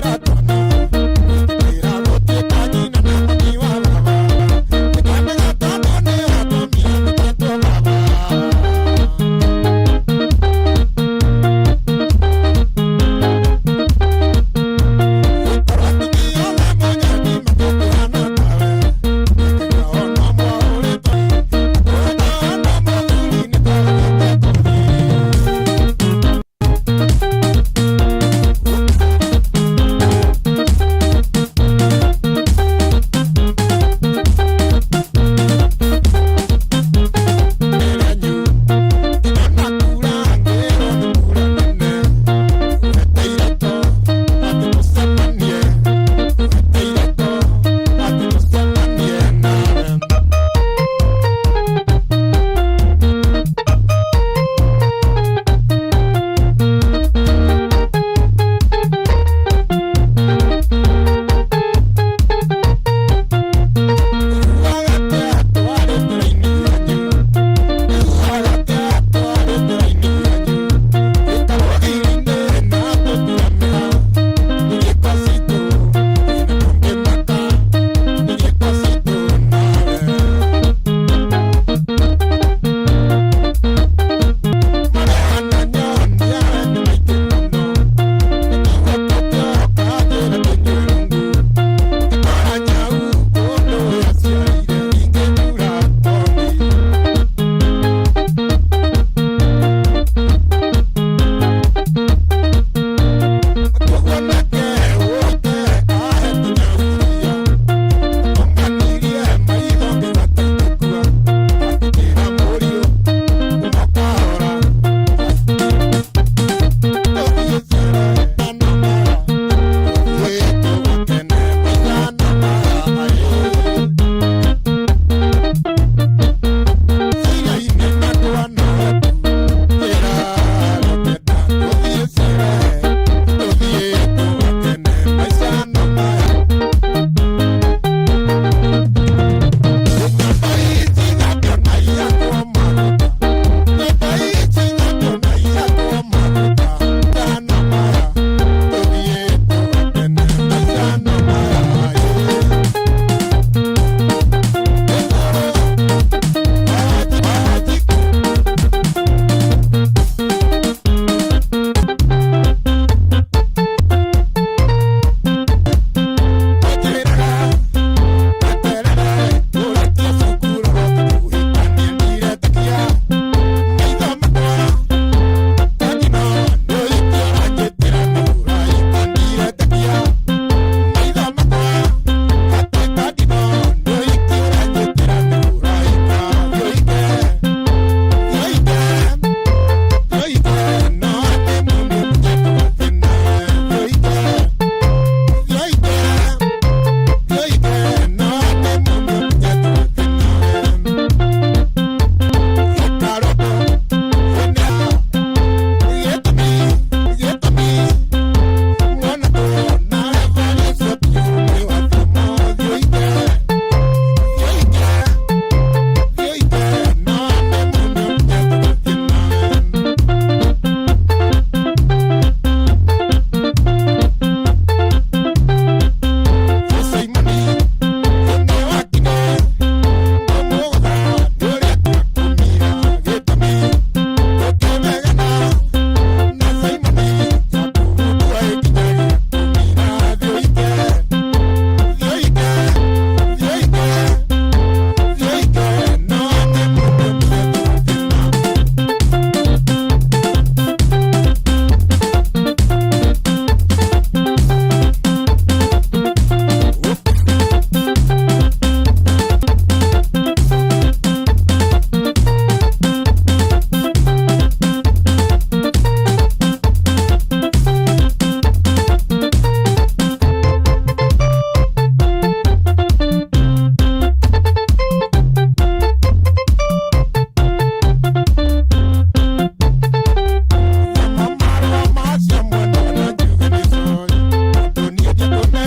Para que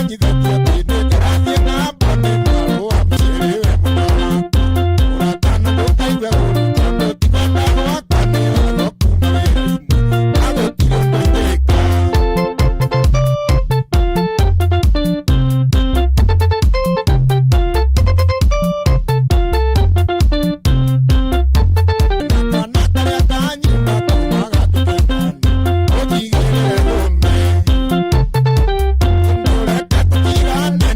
menyithagia atĩ nĩngarathiĩ na mbere mwarũ wa mũciariwe mũno ũratana ndũkaigue ũru tondũ ti baba gwakwa nĩ watho kuma wĩra-inĩ na gũtirĩ mwĩtĩka. Kana karĩa kanyima kumaga tũkĩndani ũnjigĩrĩre rũme ndũreke tũtigane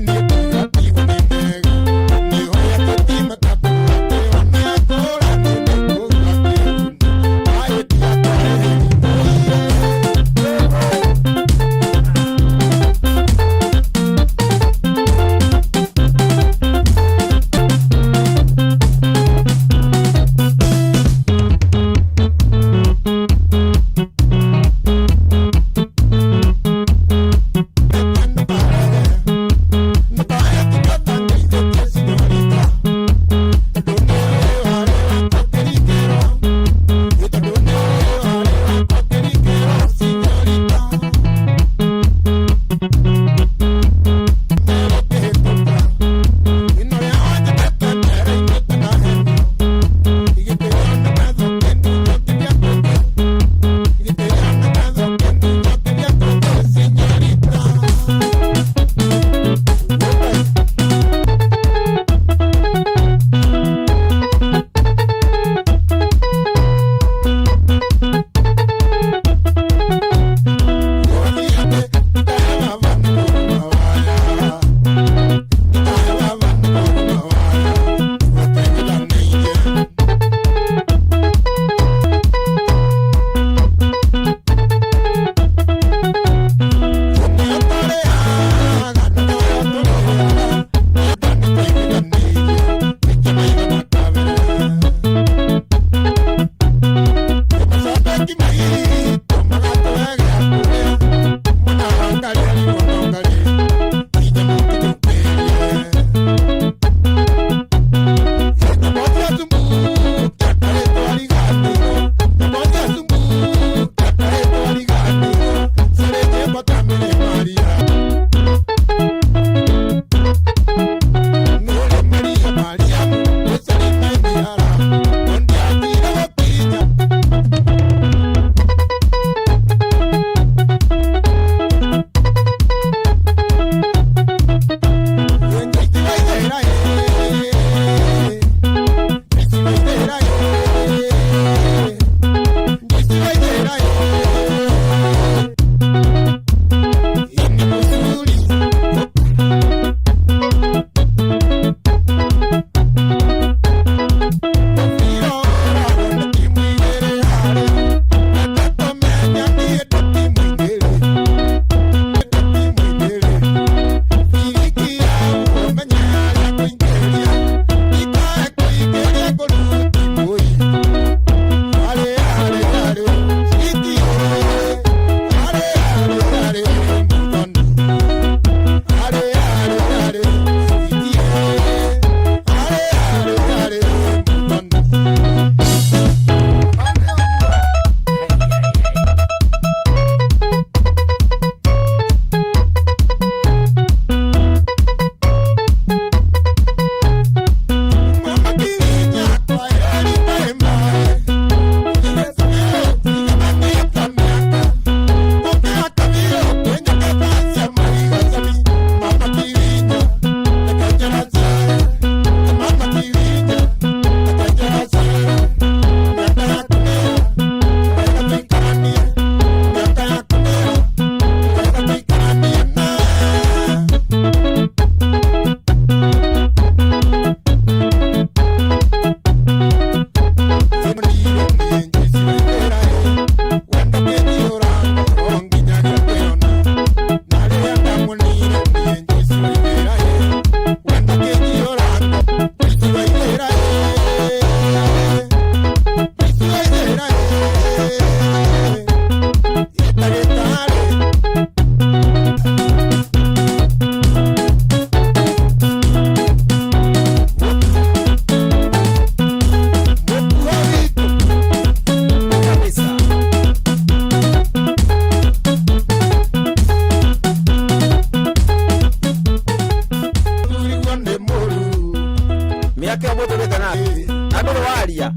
waria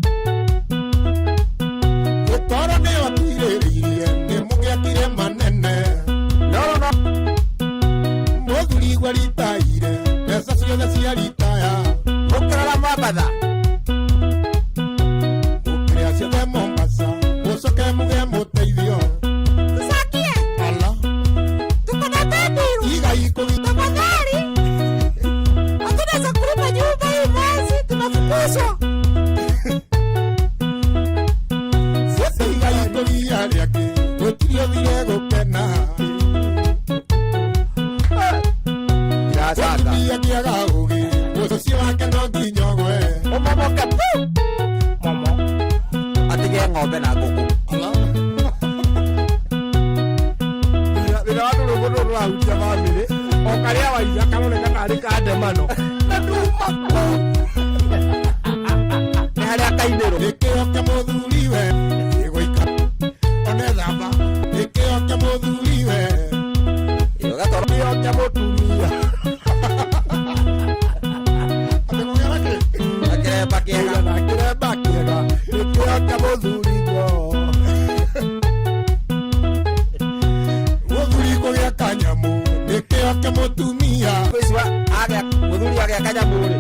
gitoro ni otiririe ni mugiakire manene no muthuri gwe ritaire mbeca ciothe cia ritaya ukirora Mombasa ukiria ciothe Mombasa mucoke muge muteithio tusakie ala tukona tabiru igai kuthi tafadhali hatuna za kulipa nyumba hii mwezi tunafukuzwa sasa igai kuthia riake gutirio thire gukena irasanga ia kiaga ugi mucio wake no nginyogwe umomoke momo atige ng'ombe na ngũkũ thĩna wa ndũrũgũ ndũrũ rũrahutia bamĩrĩ o karĩa waiga karoneka tarĩ ka ndemano na nduma nĩ harĩa kainĩrwo gĩkĩo kĩa mũthuri we gĩgũika one thamba gĩkĩo kĩa mũthuri we ĩgatwarwo kĩo kĩa mũtumia akĩremba kĩega na kĩremba kĩega gĩkĩo kĩa mũthuri guo mũthuri kũgĩa kanyamũ gĩkĩo kĩa mũtumia mũthuri agĩa kanyamũ-rĩ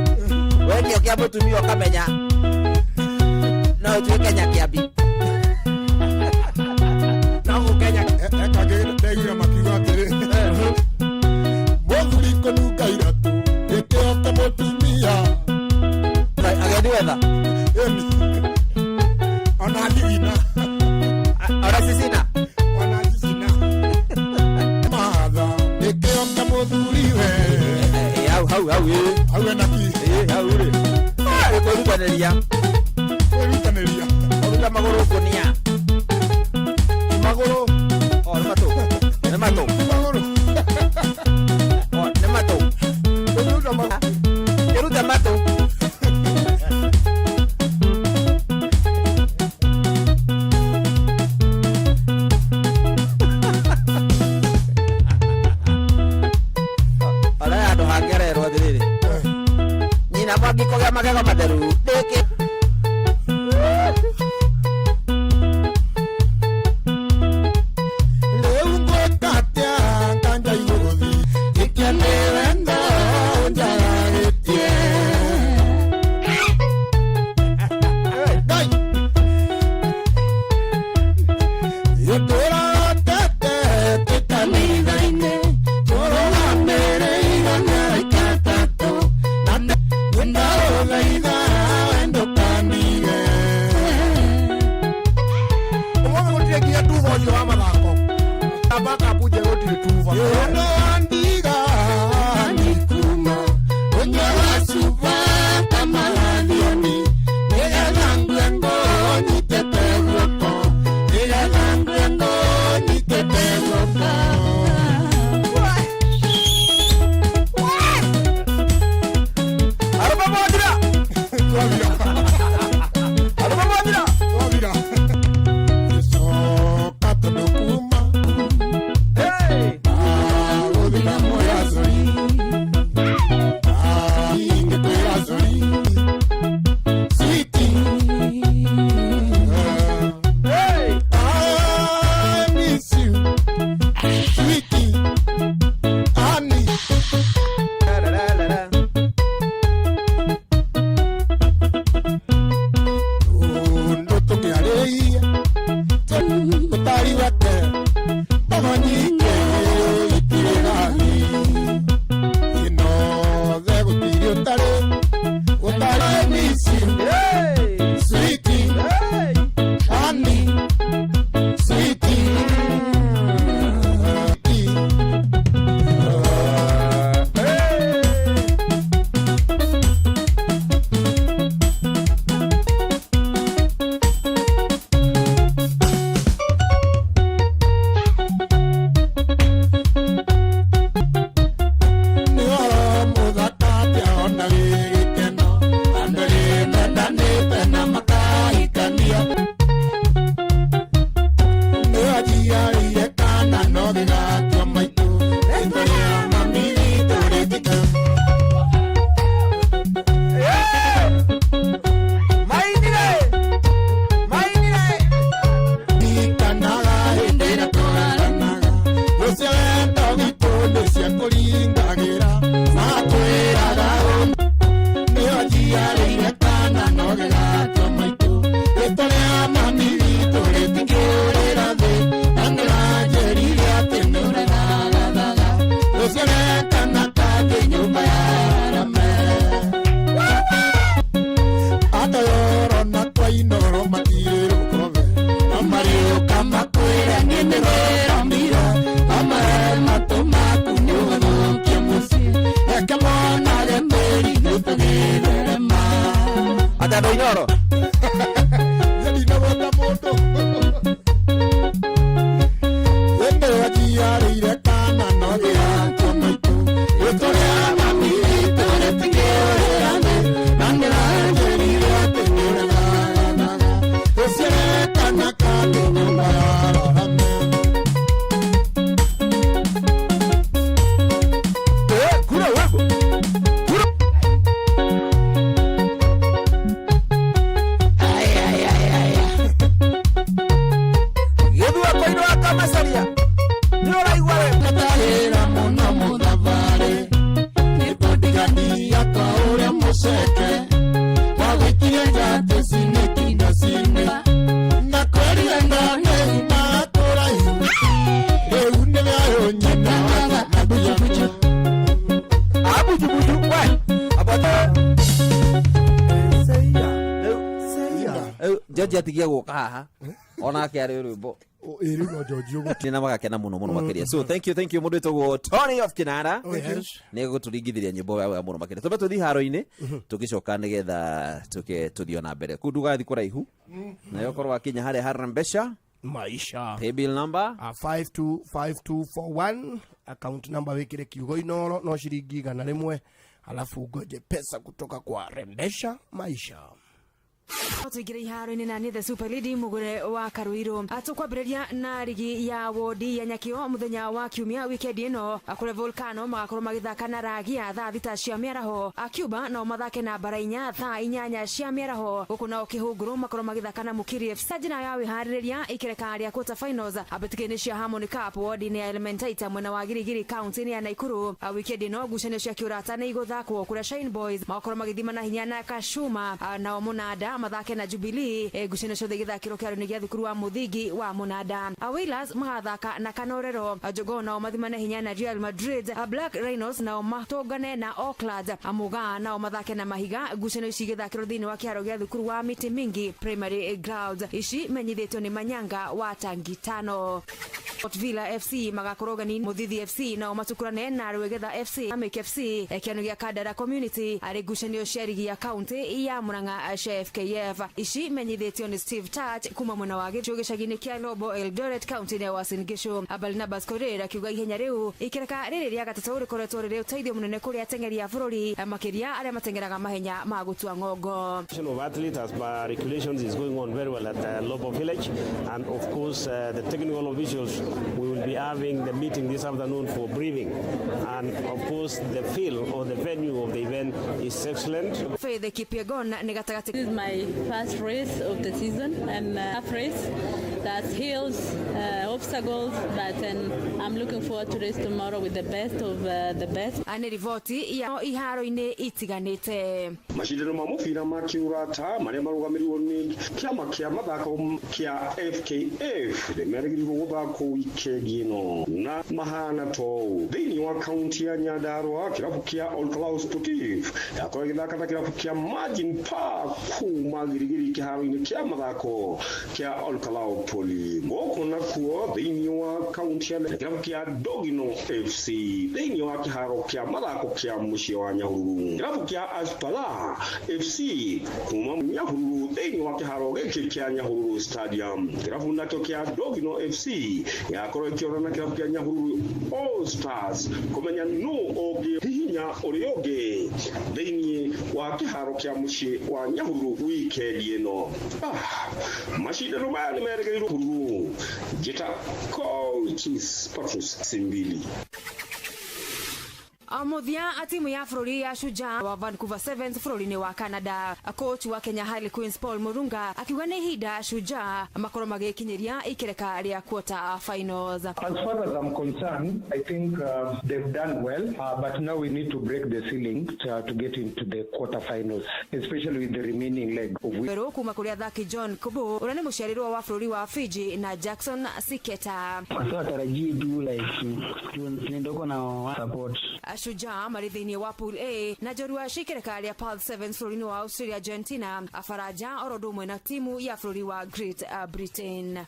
we kĩo kĩa mũtumia ũkamenya no ũtuĩke nyakĩambi no gũkenya ekagĩndegira makiuga atĩrĩ mũthuri kũnunga iratũ gĩkĩo kĩa mũtumia agendi wetha ona ndigina ona cicina ona cicina matha gĩkĩo kĩa mũthuri we hau hau enaki hau-rĩ kwĩrutanĩria kwĩrutanĩria kũruta magũrũ ngũnia magũrũ nĩ matũ nĩ matũ magũrũ nĩ matũ kĩruta matũ araya andũ hangĩrerwo thĩrĩrĩ nyina mwangĩkũgĩa magego matheru ndĩkĩ rĩu ngwĩka atĩa nganja igũgũthi gĩkenĩwe ndo njagagĩtie gĩtũratete tĩkanitha-inĩ tũrũgamĩrĩirwo nĩ aikatatũ na nĩndaũthaitha wendo Mororo. Yadi na wata moto. Wende wajiari ile kana no ya tomato. Wetore mami tore tingere ame. Nangera jeri wate ngera na. Osiere kana kate ngara ame. Kura wego. Masaria, no la igual. Era mono modavare, ne podigani a caore moseke. Wawikia jate sineki na sine. Na kweli andane na torai. Eune vya nyana abuja buja. Abuja buja why? Abata. Seya. Jaji atigia goka haha. Ona kiari rubo. Nina magakena muno makiria. So thank you mundu etagwo Tony of Kinara. Ni guturingithiria nyimbo ya muno makiria. Tobe tuthi haro-ini tugicoka nigetha tuthio na mbere. Kunduga thi kuraihu. Na yokorwa kinya hare Harambesha Maisha. Paybill number 525241. Account number wekire kiugo inoro no shiringi 100 alafu ngoje pesa kutoka kwa Rembesha Maisha. Tuigire iharo-ini na ni the Super Lady mugure wa Karuiro atukwambiriria na rigi ya wodi ya Nyakio muthenya wa kiumia weekend ino akure Volcano magakorwo magithaka na Ragia thaa thita cia miaraho Cuba no mathake na Barainya thaa 8 cia miaraho guku na Kihunguru makorwo magithaka na Mukiri Sajina ya wihaririria ikereka ya quarter finals abetikene cia Harmony Cup wodi ni Elementaita mwena wa Girigiri county ni ya Naikuru weekend ino gucanio cia kiurata ni iguthakwo kuria Shine Boys magakorwo magithima na hinya na Kashuma na Munada mathake na Jubilee gucanio ciothe igithakirwo kiaro-ini gia thukuru wa Muthigi wa Munada Wheelers magathaka na Kanorero Jogo nao mathimane hinya na Real Madrid Black Rhinos nao matongane na Oakland Muga nao mathake na Mahiga gucanio ici igithakirwo thiini wa kiaro gia thukuru wa Miti Mingi Primary Grounds ici menyithitwo ni Manyanga wa Tangitano Port Villa FC magakorogani Muthithi FC nao matukurane na Rwegetha FC Amik FC kiano gia Kadara Community ari gucanio cia rigi ya county ya Murang'a FKF ici menyithitio ni Steve Touch kuma mwena wa gicagi-ini kia Lobo Eldoret county ya Uasin Gishu Barnabas Korera kiuga ihenya riu ikereka riri ria gatatu rikoretwo riri uteithio munene kuri ateng'eri a bururi makiria aria mateng'eraga mahenya ma gutua ngongo. Of athletes as per regulations is going on very well at Lobo Village, and of course the technical officials we will be having the meeting this afternoon for briefing, and of course the field or the venue of the event is excellent. Faith Kipyegon ni gatagati. This is my first race of the season and half race that hills obstacles, but I'm looking forward to race tomorrow with the best of the best. Ani rivoti ya iharo-ini itiganite. Mashindano ma mubira ma kiurata maria marugamirirwo ni kiama kia mathako kia FKF rimerigirwo guthako weekend ino na mahana to thiini wa county ya Nyandarua kirabu kia All Clouds Sportive yakora githaka na kirabu kia Margin Park kuma girigiri kiharo-ini kia mathako kia All Clouds Poli goko na kuo thiini wa county ya kirabu kia Dogino FC thiini wa kiharo kia mathako kia mucii wa Nyahururu kirabu kia Aspala FC kuma Nyahururu thiini wa kiharo giki kia Nyahururu Stadium kirabu nakio kia Dogino FC yakorwo ikiorana kirabu kia Nyahururu All Stars kumenya no ogi hihinya urioge thiini wa kiharo kia mucii wa Nyahururu weekend ino mashindano maya ni meregeirwo huru jita coaches Patrice Simbili. Muthia timu ya bururi ya Shujaa wa Vancouver Sevens bururi-ini wa Canada coach wa Kenya Harlequins Paul Murunga akiuga ni hinda Shujaa makorwo magikinyiria ikereka ria quarter finals. As far as I'm concerned, I think they've done well, but now we need to break the ceiling to get into the quarter finals, especially with the remaining leg of Pero kuma kuria thaki John Kubu uria ni muciarirwo wa bururi wa Fiji na Jackson Siketa. Kwa tarajii tu like tunendoko na support. Shujaa mari thiini wa pool A na jorua shikereka ria Pearl Sevens bururi wa Australia Argentina afaraja orodumwe na timu ya bururi wa Great Britain.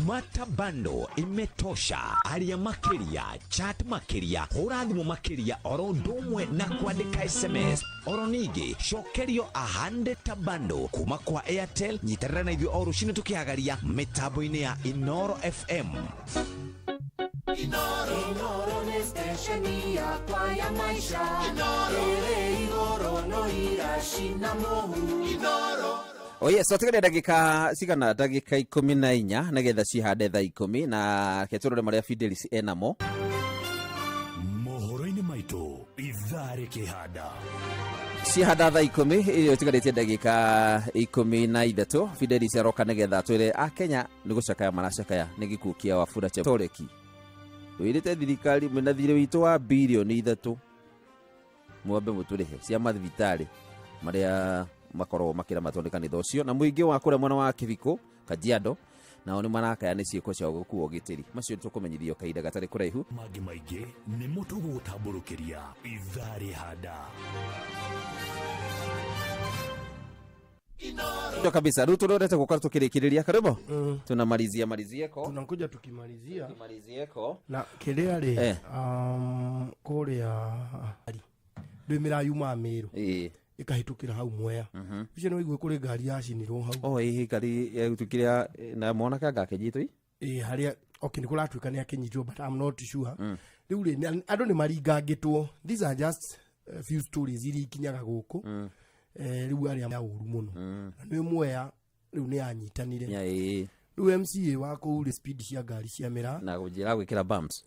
Smart Bundle imetosha. Aria makiria, chat makiria, hura thimu makiria, oro ndumwe na kuandika SMS. Oro nigi cokerio 100 bundle kuma kwa Airtel. Nyitarira na ithio oro shine tukiagaria mitambo-ini ya Inoro FM. Inoro ni stesheni yakwa ya maisha. Ere igoro no irashina mohu. Inoro. Oye, so tigane ndagika cigana ndagika 14 nigetha cihande thaa 10 na keturore maria Fidelis enamo. Mohoro-ini maitu ithare kihanda. Cihanda thaa 10 iyo tigarite ndagika 13 Fidelis aroka nigetha twire a Kenya ni gucakaya maracakaya ni gikuũ kia Wafula Chebukati. Wirite thirikari mena thire witu wa bilioni 3 mwambe muturihe cia mathibitari maria makorwo makira matondekani ucio na muingi wa kure mwana wa Kiviko Kajiado nao ni marakaya ni ciiko cia gukuo gitiri macio tukumenyithio kaida gatari kuraihu magi maingi ni mutugu gutamburukiria ithari handa ndio kabisa ruto rorete gukora tukirikiriria karibu tunamalizia ko tunakuja tukimalizia na kiria ri kuria ndimira yuma Meru ikahitukira hau Mwea icio no igwe kuri ngari yacinirwo hau ngari yagutukiria na mwana kanga kejitwi haria okay nikuratuika ni akinyitwo but I'm not sure riu ri andu ni maringangitwo. These are just a few stories iri ikinyaga guku riu aria ya uru muno ni Mwea riu ni anyitanire riu MCA wa kuri speed cia ngari cia mera na gujira gwikira bumps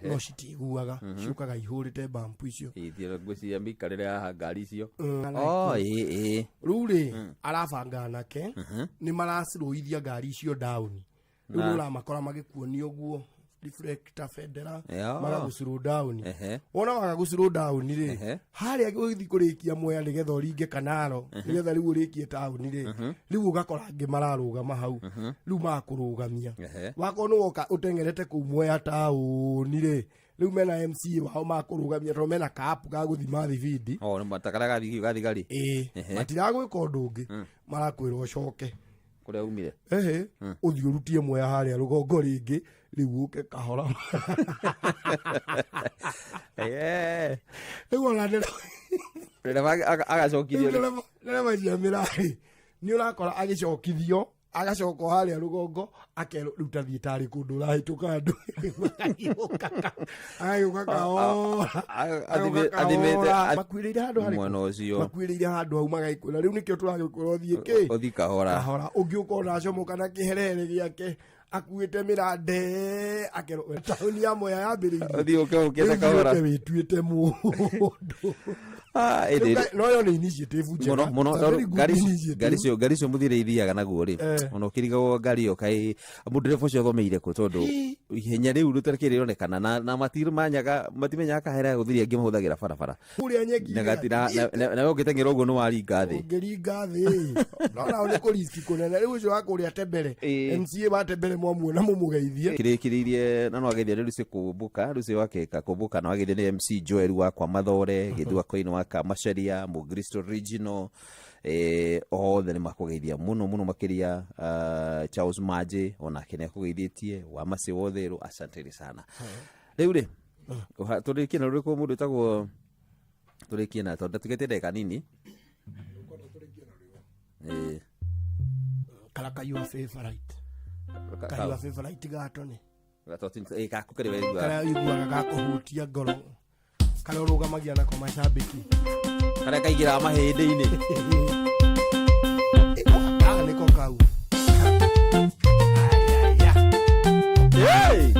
no citiguaga ciukaga ihurite bump icio ithio ngwiciria mikarire ya ngari icio riu ri arabanga nake ni maracirũithia ngari icio down riu uramakora magikuonio guo reflector federal magagucirũ down ona magagucirũ down ri haria guthi kurikia Mwea nigetha uringe Kanaro nigetha riu urikie town ri riu ugakora ngi mararũgama hau riu makurugamia wako no woka utengerete ku Mwea town ri riu mena MCA wao makurugamia to mena kapu ga guthima thibidi ni matakara gathi gari matiragwika undu ungi marakwirwo coke kuria umire uthio rutie Mwea haria rugongo ringi riu uke kahora riu ona agacokithio nä mirari nä å rakora agicokithio agacoka haria rugongo akeruta thitarä kå ndå rahä tå ka andå makuä rä ire handå hau magaikå na rä u nä kä o tå ragä kå ra thiä kä å thi kahora å ngä å kona acomoka na kä herere gä ake akuite mirande akero tauni ya Mwea yambiririe othi ukete kahora wituite mundu no yo ni initiative muno gari cio muthire ithiaga naguo ri ona ukirigawo ngari yo kai mundu cio thomeire ku tondu ihenya riu ruterekire ronekana na matiru manyaga matimenyaga kahera guthiria ngi mahuthagira barabara kuria nyeki na gatira na ugitengera uguo no waringa thi ngiringa thi no ni ku risk kunene riu cio akuria tembere MCA ba tembere mwamuona mumugeithie kirikiririe na no ageithie riu cio kubuka riu cio wakeka kubuka na ageithie ni MC Joel wa kwa Mathore githua koino wa Kamasharia Mugristo Regional othe ni makugeithia muno makiria Charles Maje ona kene kugeithietie wa mase wothe asante sana riu ri turikie na ruriko mundu tagwo turikie na tonda tugete ndeka nini kalaka your favorite kaiwa favorite gatone gatoti kakukere weigua kara igua gakuhutia ngoro kara urugamagia na kwa mashabiki kara kaigira mahindi-ini niko kau hey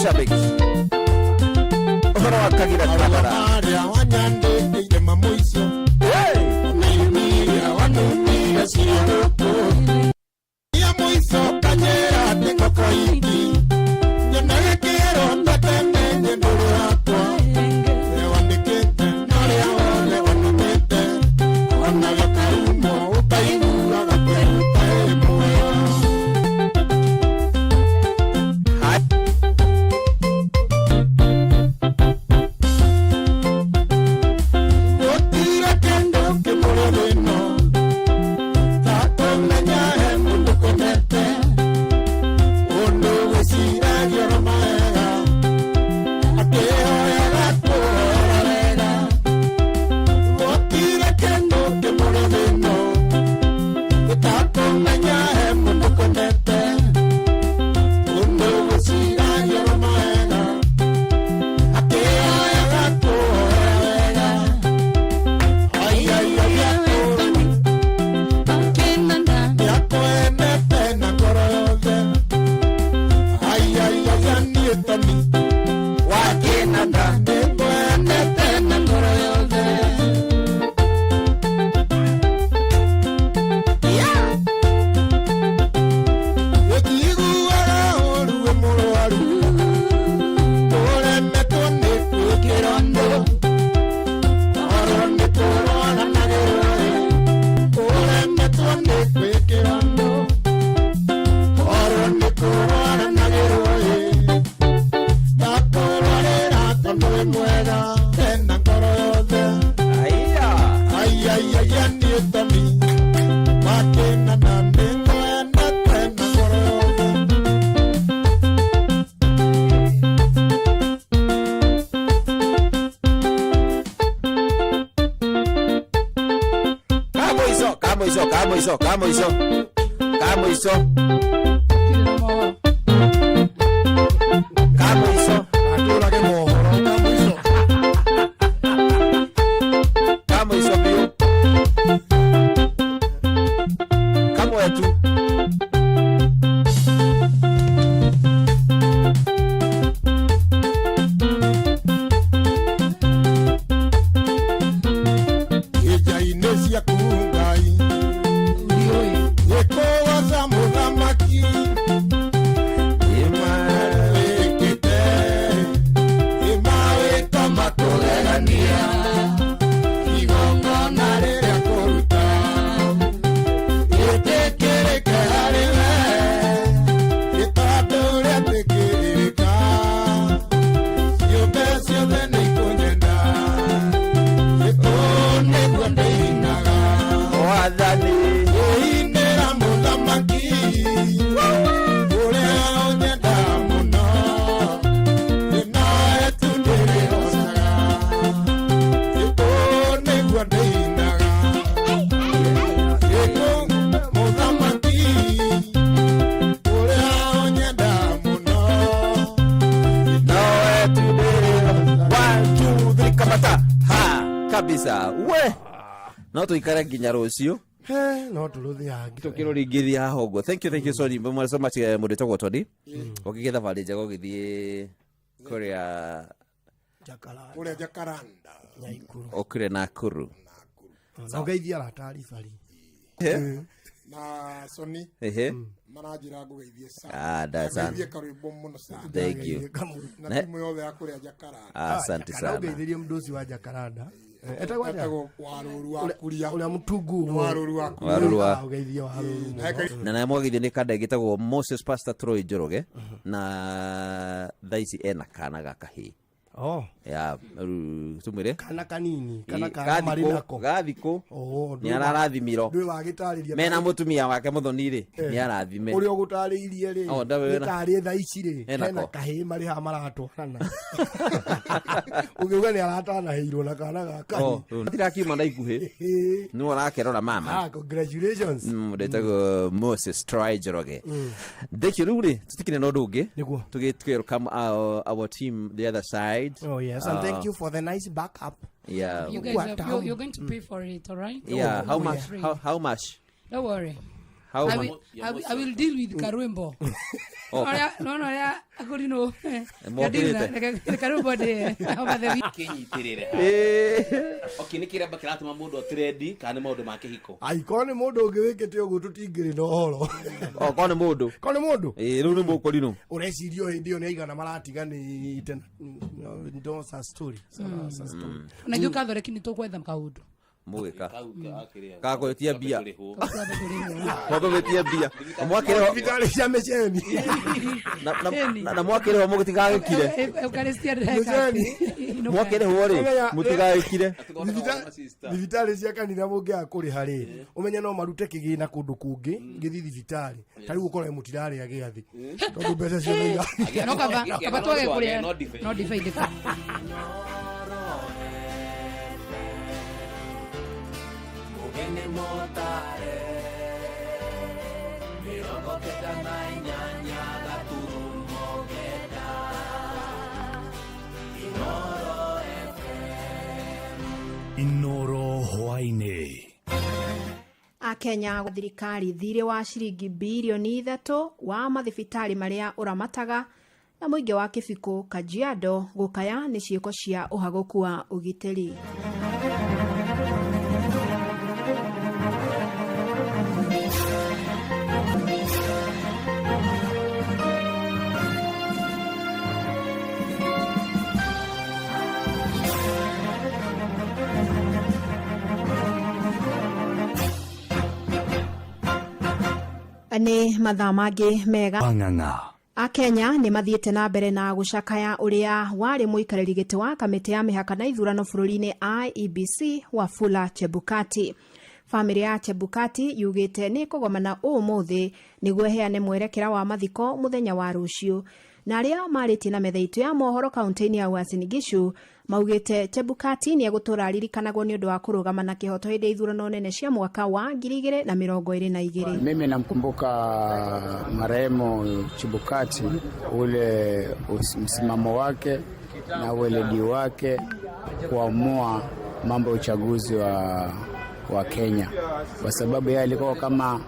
mashabiki ohoro wakagira kabara Maria wanyande ijema mwiso Nairumiria wanumiria siyarupo Ya mwiso kanyera tengo koiki Nyana kero ndateme nyendoro hapa Lewandikete nore aone wanumete Wana yakarumo ukaimu agaperupa emoya kabisa we no tuikare nginya rucio no tuluthiange tukiroringithia hongo. Thank you so much mudito gotodi okigetha vale njega ogithie kuria Jacaranda okire Nakuru na ugeithia la taarifa na Sony marajira ngugeithie sana ngugeithie karwimbo muno sana. Thank you na timu yothe ya kuria Jacaranda. Asante sana ugeithirie mdosi wa Jacaranda etagwo waruru wa kuria ule mtungu waruru wa kuria ugeithia waruru na na mwagithie ni kanda gitagwo Moses Pastor Troy Njoroge na thaisi ena kana gakahi ya tumire kana kanini kana kana marinako gathiko ni ararathimiro ndwe wagitariria mena mutumia wake muthoni ri ni arathime uri ogutariirie ri gitari thaisi ri hena kahi mari ha maratwarana ugiuga ni aratana heirwo na kana gaka ndirakiuma na ikuhi ni warakerora mama congratulations ndetago Moses Troy Njoroge ndekio riu ri tutikine no ndungi tugitwero come our team the other side. Oh yes, and thank you for the nice backup. Yeah, you guys you're going to pay for it, all right? Yeah, how much? How much? Don't worry. I will deal with Karwembo. No, ya akorino. Karwembo de. Kinyitirire. Okay, ni kira bakira tuma mundu trade kana maundu make hiko. Ai kone mundu ungewekete ugu tutingire no horo. Kone mundu. Riu ni mukorino. Urecirio hindi oni aigana maratigani ndo sa story. Unajua kadho lakini tokwetha mkaundu. Mugika kako etia bia kako etia bia mwakere vitali cia mecheni na mwakere wa mugitiga gikire Eucharistia mwakere hore mutiga gikire vitali cia kanitha mungia kuri hari umenya no marute kigina kundu kungi ngithithi vitali tari gukora mutirari agiathi tondu mbeca cio no kaba twage kuri no divide Ene motare Mirongo keta na inyanya Gaturumo keta Inoro FM Inoro hwaine. Akenya thirikari thirĩ wa ciringi bilioni 3 wa mathibitari maria uramataga na muingi wa Kibiko Kajiado gukaya nĩ ciĩko cia ũhagũku wa ũgitĩri. Nĩ mathaa mangĩ mega Akenya nĩ mathiĩte na mbere na gucakaya uria warĩ mũikarĩri gĩtĩ wa kamĩtĩ ya mĩhaka na ithurano bũrũri-inĩ IEBC Wafula Chebukati. Famĩlĩ ya Chebukati yugĩte nĩ kũgomana ũmũthĩ nĩguo ĩheane mwerekera wa mathiko mũthenya wa rũciũ. Na arĩa marĩtie na metha itu ya mohoro kaunti-inĩ ya Uasin Gishu maugĩte Chebukati nĩ egũtũra aririkanagwo nĩ ũndũ wa kũrũgama na kĩhoto hĩndĩ ithurano nene cia mwaka wa 2022. Mimi namkumbuka marehemu Chebukati, ule msimamo wake na weledi wake kuamua mambo ya uchaguzi wa Kenya, kwa sababu yeye alikuwa kama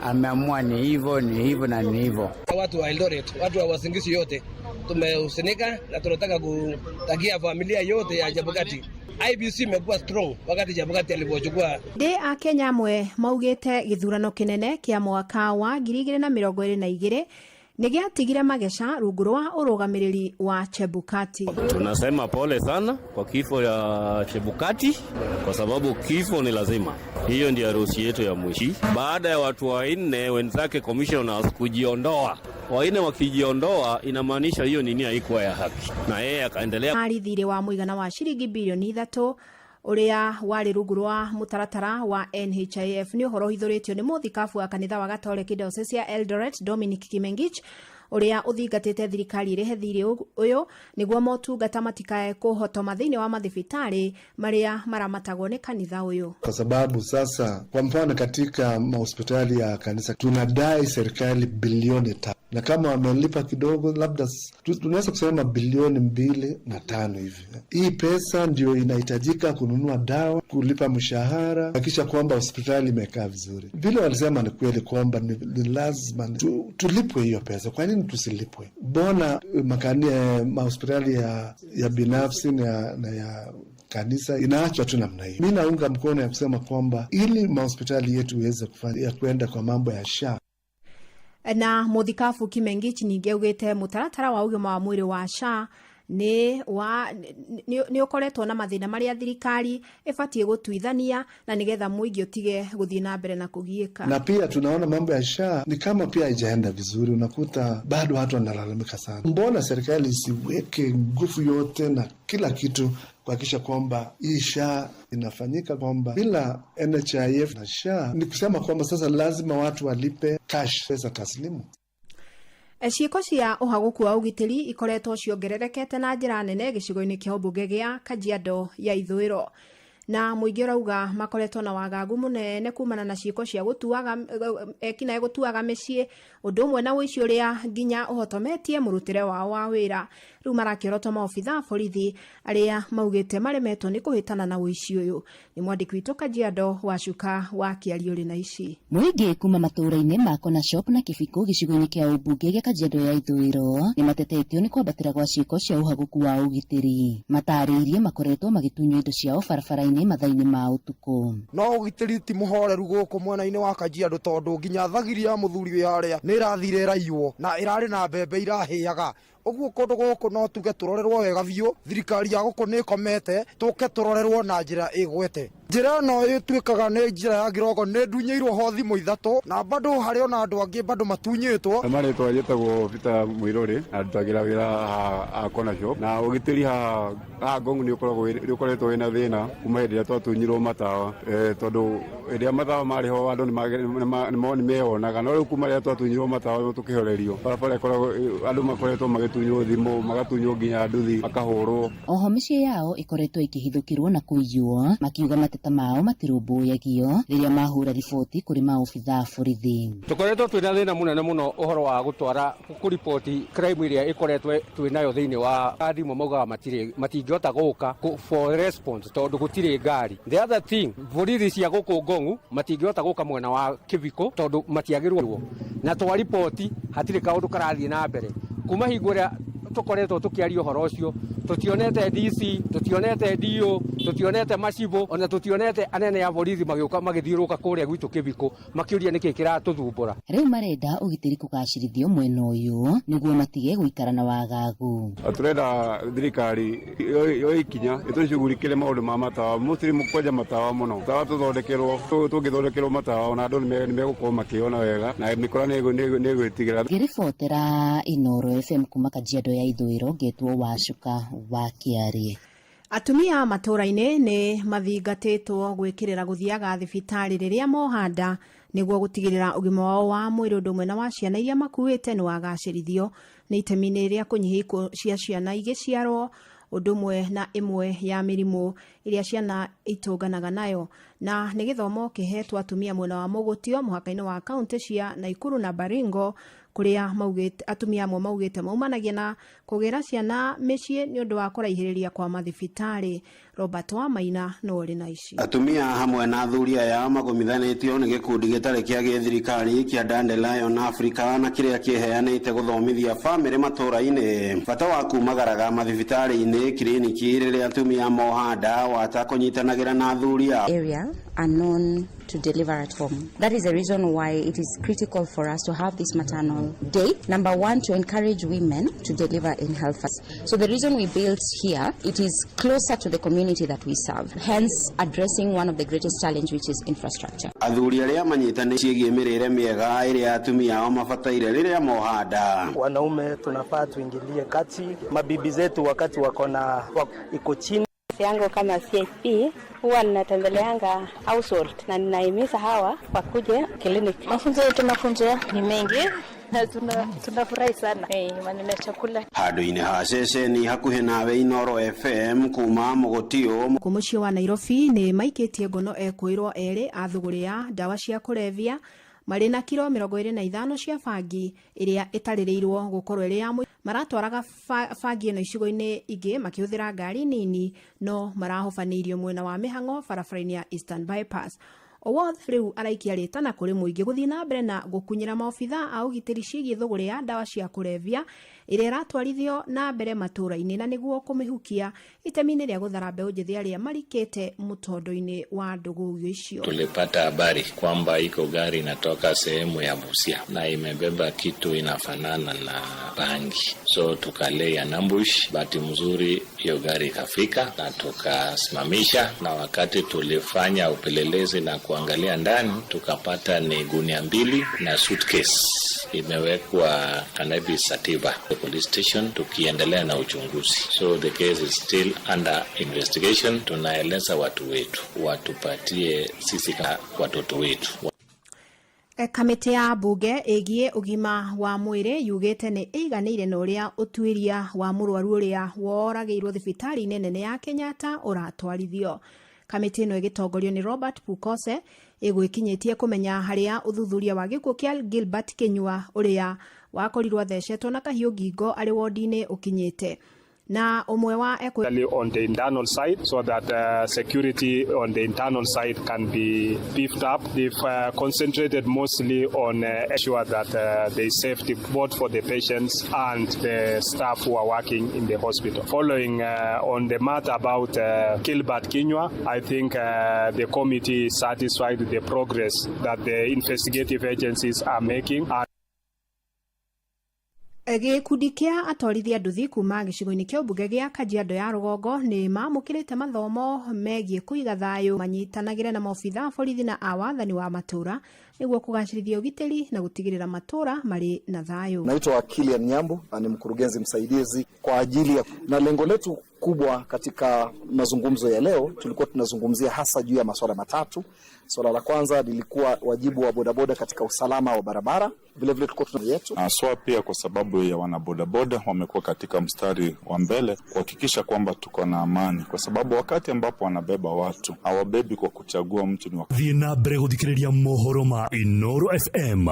ameamua ni hivyo na ni hivyo. Watu wa Eldoret, watu wa Uasin Gishu yote tumehusinika na tunataka kutakia familia yote ya Chebukati. IEBC imekuwa strong wakati Chebukati alipochukua. Akenya amwe maugĩte gĩthurano kĩnene kĩa mwaka wa 2022 nĩgĩatigire magesha rungu rwa ũrũgamĩrĩri wa Chebukati. Tunasema pole sana kwa kifo ya Chebukati kwa sababu kifo ni lazima. Hiyo ndio harusi yetu ya mwisho. Baada ya watu wanne wenzake commissioners kujiondoa, wanne wakijiondoa inamaanisha hiyo nini haikuwa ya haki. Na yeye akaendelea. Arithire wa muigana wa ciringi bilioni 3 uria wari rungu rwa mutaratara wa NHIF ni uhoro hithũrĩtio nĩ mũthikabu wa kanitha wa Gatoleki Diocese ya Eldoret Dominic Kimengich uria uthingatĩte thirikari ĩrĩhe thirĩ ũyũ nĩguo motungata matikae kũhotoma thĩinĩ wa mathibitari maria maramatagwo nĩ kanitha ũyũ. Kwa sababu sasa kwa mfano katika mahospitali ya kanisa tunadai serikali bilioni 3 na kama wamelipa kidogo labda tunaweza kusema bilioni 2 na 5 hivi. Hii pesa ndio inahitajika kununua dawa, kulipa mshahara, hakisha kwamba hospitali imekaa vizuri. Vile walisema ni kweli kwamba ni lazima tulipwe hiyo pesa. Kwa nini tusilipwe? Bona mahospitali ya binafsi na ya kanisa inaachwa tu namna hiyo. Mimi naunga mkono ya kusema kwamba ili mahospitali yetu iweze kufanya kwenda kwa mambo ya SHA. Na muthikabu Kimengich ningĩ augĩte mũtaratara wa ũgima wa mwĩrĩ wa SHA nĩ ũkoretwo na mathĩna marĩa thirikari ĩbatiĩ gũtuithania na nĩgetha mũingĩ ũtige gũthiĩ na mbere na kũgiĩka. Na pia tunaona mambo ya SHA ni kama pia haijaenda vizuri, unakuta bado watu wanalalamika sana. Mbona serikali isiweke nguvu yote na kila kitu kuhakikisha kwamba hii SHA inafanyika, kwamba bila NHIF na SHA ni kusema kwamba sasa lazima watu walipe cash, pesa taslimu. Ciĩko cia ũhagũku wa ũgitĩri ikoretwo ciongererekete na njĩra nene gĩcigo-inĩ kĩa ũmbunge gĩa Kajiado ya ithũĩro. Na mũingĩ ũrauga makoretwo na wagagu mũnene kumana na ciĩko cia ekinaĩ gũtuaga mĩciĩ, ũndũ ũmwe na ũici ũrĩa nginya ũhotometie mũrutĩre wao wa wĩra. riu marakiorotwo maobitha borithi aria maugite maremetwo ni kuhitana na uici uyu. Ni mwandiki witu Kajiado Wacuka wa Kiario rina ici. Muingi kuma matũra-inĩ ma Kona Shop na Kibiko gĩcigo-inĩ kĩa ũmbunge gĩa Kajiado ya ithũĩro nĩ matetetio nĩ kwambatĩra gwa ciĩko cia ũhaguku wa ũgitĩri. Matarĩirie makoretwo magĩtunywo indo ciao barabara-inĩ mathaa-inĩ ma ũtukũ. No ũgitĩri ti mũhoreru gũkũ mwena-inĩ wa Kajiado tondũ nginya thagiri ya mũthuri wĩ harĩa nĩ ĩrathire ĩraiywo na ĩrarĩ na mbembe irahĩaga. Ũguo kũndũ gũkũ no tuge tũrorerwo wega biũ, thirikari ya gũkũ nĩ ĩkomete, tũke tũrorerwo na njĩra ĩgwete. Njĩra ĩno ĩtuĩkaga nĩ njĩra ya Girogo nĩ ndunyĩirwo ho thimũ ithatũ na bado harĩ ona andũ angĩ bado matunyĩtwo. Marĩtwa njĩtagwo Peter Mũirũrĩ na ndutagĩra wĩra ha Kona Shop na ũgitĩri haha Ngong nĩ ũkoretwo wĩna thĩna kuma hĩndĩ ĩrĩa twatunyirwo matawa tondũ hĩndĩ ĩrĩa matawa marĩ ho andũ nĩ meyonaga, no rĩu kuma rĩrĩa twatunyirwo matawa tũkĩhorerio barabara andũ makoretwo magĩtunywo thimũ, magatunywo nginya nduthi, makahũrwo. Oho mĩciĩ yao ĩkoretwo ĩkĩhithũkĩrwo na kũiywo, makiuga mateta mao matirũmbũyagio rĩrĩa mahũra riboti kũrĩ maobitha borithi. Tũkoretwo twĩna thĩna mũnene mũno ũhoro wa gũtwara kũripoti crime ĩrĩa ĩkoretwo twĩnayo thĩinĩ wa thimũ, maugaga matingĩhota gũka for response tondũ gũtirĩ ngari. The other thing, borithi cia gũkũ Ngong matingĩhota gũka mwena wa Kibiko tondũ matiagĩrwo, na twaripoti hatirĩ kaũndũ karathiĩ na mbere. Kuma hingo ĩrĩa tukoretwo tukiaria uhoro ucio, tutionete DC, tutionete DO, tutionete Macibo, ona tutionete anene ya borithi magĩũka magĩthiũrũka kũrĩa gwitũ Kibiko makiuria nĩkĩ kĩratũthumbũra. Rĩu marenda ũgitĩri kũgacĩrithio mwena ũyũ nĩguo matige gũikara na wagagu. Turenda thirikari yo ikinya ĩtũcugurikĩre maũndũ ma matawa, mũtiri mũkwenja matawa mũno, tawa tũthondekerwo, tũngĩthondekerwo matawa ona andũ nĩ megũkorwo makĩona wega na mĩkora nĩ ĩgwĩtigĩra. Ngĩribotera Inoro FM kuma Kajiado ya ithũĩro Ngetwo Wacuka wa Kiarie. Atumia matũra-inĩ nĩ mathingatĩtwo gwĩkĩrĩra gũthiaga thibitarĩ rĩrĩa mohanda nĩguo gũtigĩrĩra ũgima wao wa mwĩrĩ ũndũ ũmwe na wa ciana iria makuĩte nĩ wagacĩrithio nĩ itemi-inĩ rĩa kũnyihia ikuũ cia ciana igĩciarwo ũndũ ũmwe na ĩmwe ya mĩrimũ iria ciana itũnganaga nayo, na nĩ gĩthomo kĩhetwo atumia mwena wa Mũgũtio mũhaka-inĩ wa kaunti cia Naikuru na Baringo kuria maugite atumia amwe maugite maumanagia na kugera ciana mĩciĩ nĩ ũndũ wa kũraihĩrĩria kwa mathibitarĩ. Robert Wamaina no ũrĩ na ici. Atumia hamwe na athuri aya magomithanĩtio nĩ gĩkundi gĩtarĩ kĩa gĩthirikari kĩa Dandelion Africa na kĩrĩa kĩheanĩte gũthomithia bamĩrĩ matũra-inĩ bata wa kumagaraga mathibitarĩ-inĩ kiriniki rĩrĩa atumia mohanda wata kũnyitanagĩra na athuri area are known to deliver at home. That is the reason why it is critical for us to have this maternal day. Number one, to encourage women to deliver in health first. So the reason we built here, it is closer to the community that we serve, hence addressing one of the greatest challenge, which is infrastructure. Athuri arĩa manyitanĩire ciĩgiĩ mĩrĩre mĩega ĩrĩa atumia ao mabataire rĩrĩa mohanda. Wanaume tunafaa tuingilie kati, mabibi zetu wakati iko chini. Yangu kama CSP huwa ninatembeleanga household na ninahimiza hawa wakuje kliniki. Mafunzo ni mengi na tunafurahi sana maneno ya chakula. Handũ-inĩ ha ceceni hakuhĩ nawe Inoro FM kuma Mũgũtio. Mũciĩ wa Nairobi nĩ maikĩtie ngono ekwĩrwo erĩ a thũgũrĩ ya ndawa cia kũrebia marĩ na kilo 25 cia bangi ĩrĩa ĩtarĩrĩirwo gũkorwo ĩrĩ ya maratwaraga bangi ĩno icigo-inĩ ingĩ makĩhũthĩra ngari nini no marahobanĩirio mwena wa Mĩhang'o barabara-inĩ ya Eastern Bypass. Owoth rĩu araikia rĩtana kũrĩ mũingĩ gũthiĩ na mbere na gũkunyĩra maobitha a ũgitĩri ciĩgiĩ thũgũrĩ ya ndawa cia kũrebia ĩrĩa ĩratwarithio na mbere matũra-inĩ na nĩguo kũmĩhukia itemi-inĩ rĩa gũthara mbeũ njĩthĩ arĩa marikĩte mũtondo-inĩ wa ndũgũ icio. Tulipata habari kwamba iko gari inatoka sehemu ya Busia na imebeba kitu inafanana na bangi, so tukalay an ambush. Bahati mzuri hiyo gari ikafika na tukasimamisha, na wakati tulifanya upelelezi na kuangalia ndani tukapata ni gunia 2 na suitcase imewekwa cannabis sativa. The police station tukiendelea na uchunguzi, so the case is still under investigation. Tunaeleza watu wetu watupatie sisi watoto wetu. Kamĩtĩ ya mbunge ĩgiĩ ũgima wa mwĩrĩ yugĩte nĩ ĩiganĩire na ũrĩa ũtuĩria wa mũrwaru ũrĩa woragĩirwo thibitarĩ-inĩ nene ya Kenyatta ũratwarithio. Kamĩtĩ ĩno ĩgĩtongorio nĩ Robert Pukose ĩgwĩkinyĩtie kũmenya harĩa ũthuthuria wa gĩkuũ kĩa Gilbert Kinyua ũrĩa wakorirwo thecetwo na kahiũ ngingo arĩ wodi-inĩ ũkinyĩte. Na umwe wa on the internal side so that security on the internal side can be beefed up. They've concentrated mostly on ensure that there is safety both for the patients and the staff who are working in the hospital. Following on the matter about Gilbert Kinyua, I think the committee is satisfied with the progress that the investigative agencies are making. Gĩkundi kĩa atwarithia nduthi kuma gĩcigo-inĩ kĩa ũmbunge gĩa Kajiado ya Rũgongo nĩ mamũkĩrĩte mathomo megiĩ kũiga thayũ manyitanagĩre na maobitha borithi na awathani wa matũra nĩguo kũgacĩrithia ũgitĩri na gũtigĩrĩra matũra marĩ na thayũ. Naitwa Kilian Nyambu, ni mkurugenzi msaidizi kwa ajili ya, na lengo letu kubwa katika mazungumzo ya leo tulikuwa tunazungumzia hasa juu ya masuala matatu. Swala la kwanza lilikuwa wajibu wa bodaboda katika usalama wa barabara. Vile vile tulikuwa tuna yetu aswa pia kwa sababu ya wanabodaboda wamekuwa katika mstari wa mbele kuhakikisha kwamba tuko na amani, kwa sababu wakati ambapo wanabeba watu hawabebi kwa kuchagua mtu ni wakati. Thina brego dikiriria mohoro ma Inoro FM.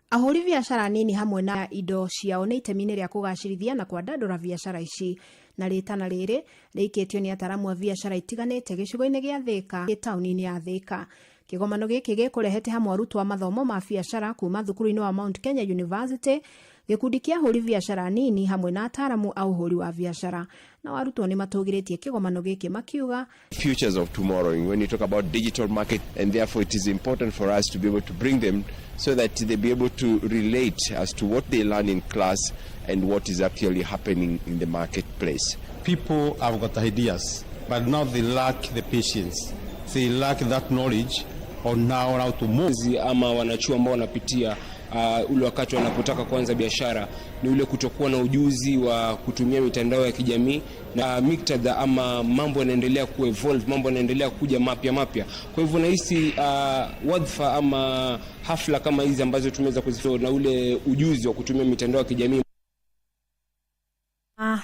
Ahũri biacara nini hamwe na indo ciao nĩ itemi-inĩ rĩa kũgacĩrithia na kwandandũra biacara ici, na rĩtana rĩrĩ rĩikĩtio nĩ ataramu a biacara itiganĩte gĩcigo-inĩ gĩa Thika taũni-inĩ ya Thika. Kĩgomano gĩkĩ gĩkũrehete hamwe arutwo a mathomo ma biacara kuma thukuru-inĩ wa Mount Kenya University, gĩkundi kĩa ahũri biacara nini hamwe na ataramu a ũhũri wa biacara. Na arutwo nĩ matũgĩrĩtie kĩgomano gĩkĩ makiuga futures of tomorrow when you talk about digital market, and therefore it is important for us to be able to bring them so that they be able to relate as to what they learn in class and what is actually happening in the marketplace. People have got ideas, but now they lack the patience. They lack that knowledge on how to move. Ama wanachuo ambao wanapitia ule wakati wanapotaka kuanza biashara ni ule kutokuwa na ujuzi wa kutumia mitandao ya kijamii, na miktadha ama mambo yanaendelea kuevolve, mambo yanaendelea kuja mapya. Kwa hivyo nahisi wadhifa ama hafla kama hizi ambazo tumeweza kuzitoa na ule ujuzi wa kutumia mitandao ya kijamii.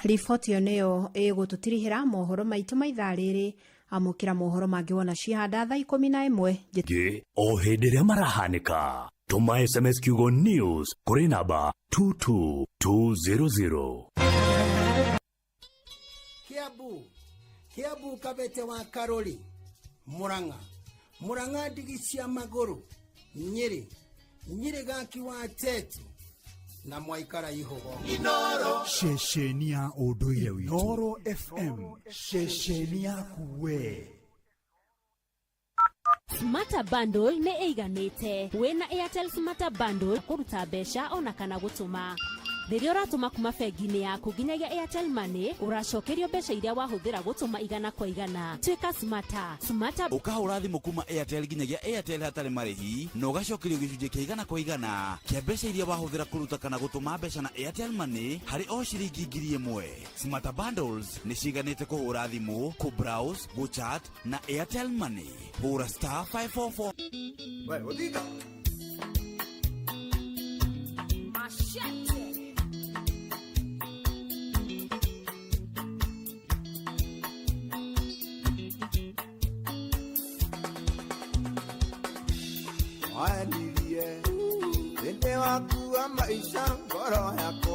Riboti yo nĩyo ĩgũtũtirihĩra mohoro maitũ ma ithaa rĩrĩ. Amũkĩra mohoro mangĩ wona cihanda thaa 11 o hĩndĩ ĩrĩa marahanĩka. Tuma SMS kiugo news kũrĩ namba 22200. Kiambu Kabete wa Karori, Murang'a ndigi cia magũrũ, Nyĩrĩ gaki wa Tetu na Mwaikara Ihogo. Inoro shesheni ya ũndũire witũ. Inoro FM shesheni yaku we. Smarta Bundle nĩ ĩiganĩte. Wĩna Airtel Smarta Bundle kũruta mbeca ona kana gũtũma. Rĩrĩa ũratũma kuma bengi-inĩ yaku nginyagia Airtel Money, ũracokerio mbeca iria wahũthĩra gũtũma igana kwa igana. Tuĩka Smarta. Ũkahũra thimũ kuma Airtel nginyagia Airtel hatarĩ marĩhi, na ũgacokerio gĩcunjĩ kĩa igana kwa igana kĩa mbeca iria wahũthĩra kũruta kana gũtũma mbeca na Airtel Money harĩ o ciringi 1000. Smarta Bundles nĩ ciiganĩte kũhũra thimũ, kũ-browse, gũ-chat na Airtel Money. Hũra *544. Wewe udika. Waendirie, nende waku wa maisha ngoro yakwa.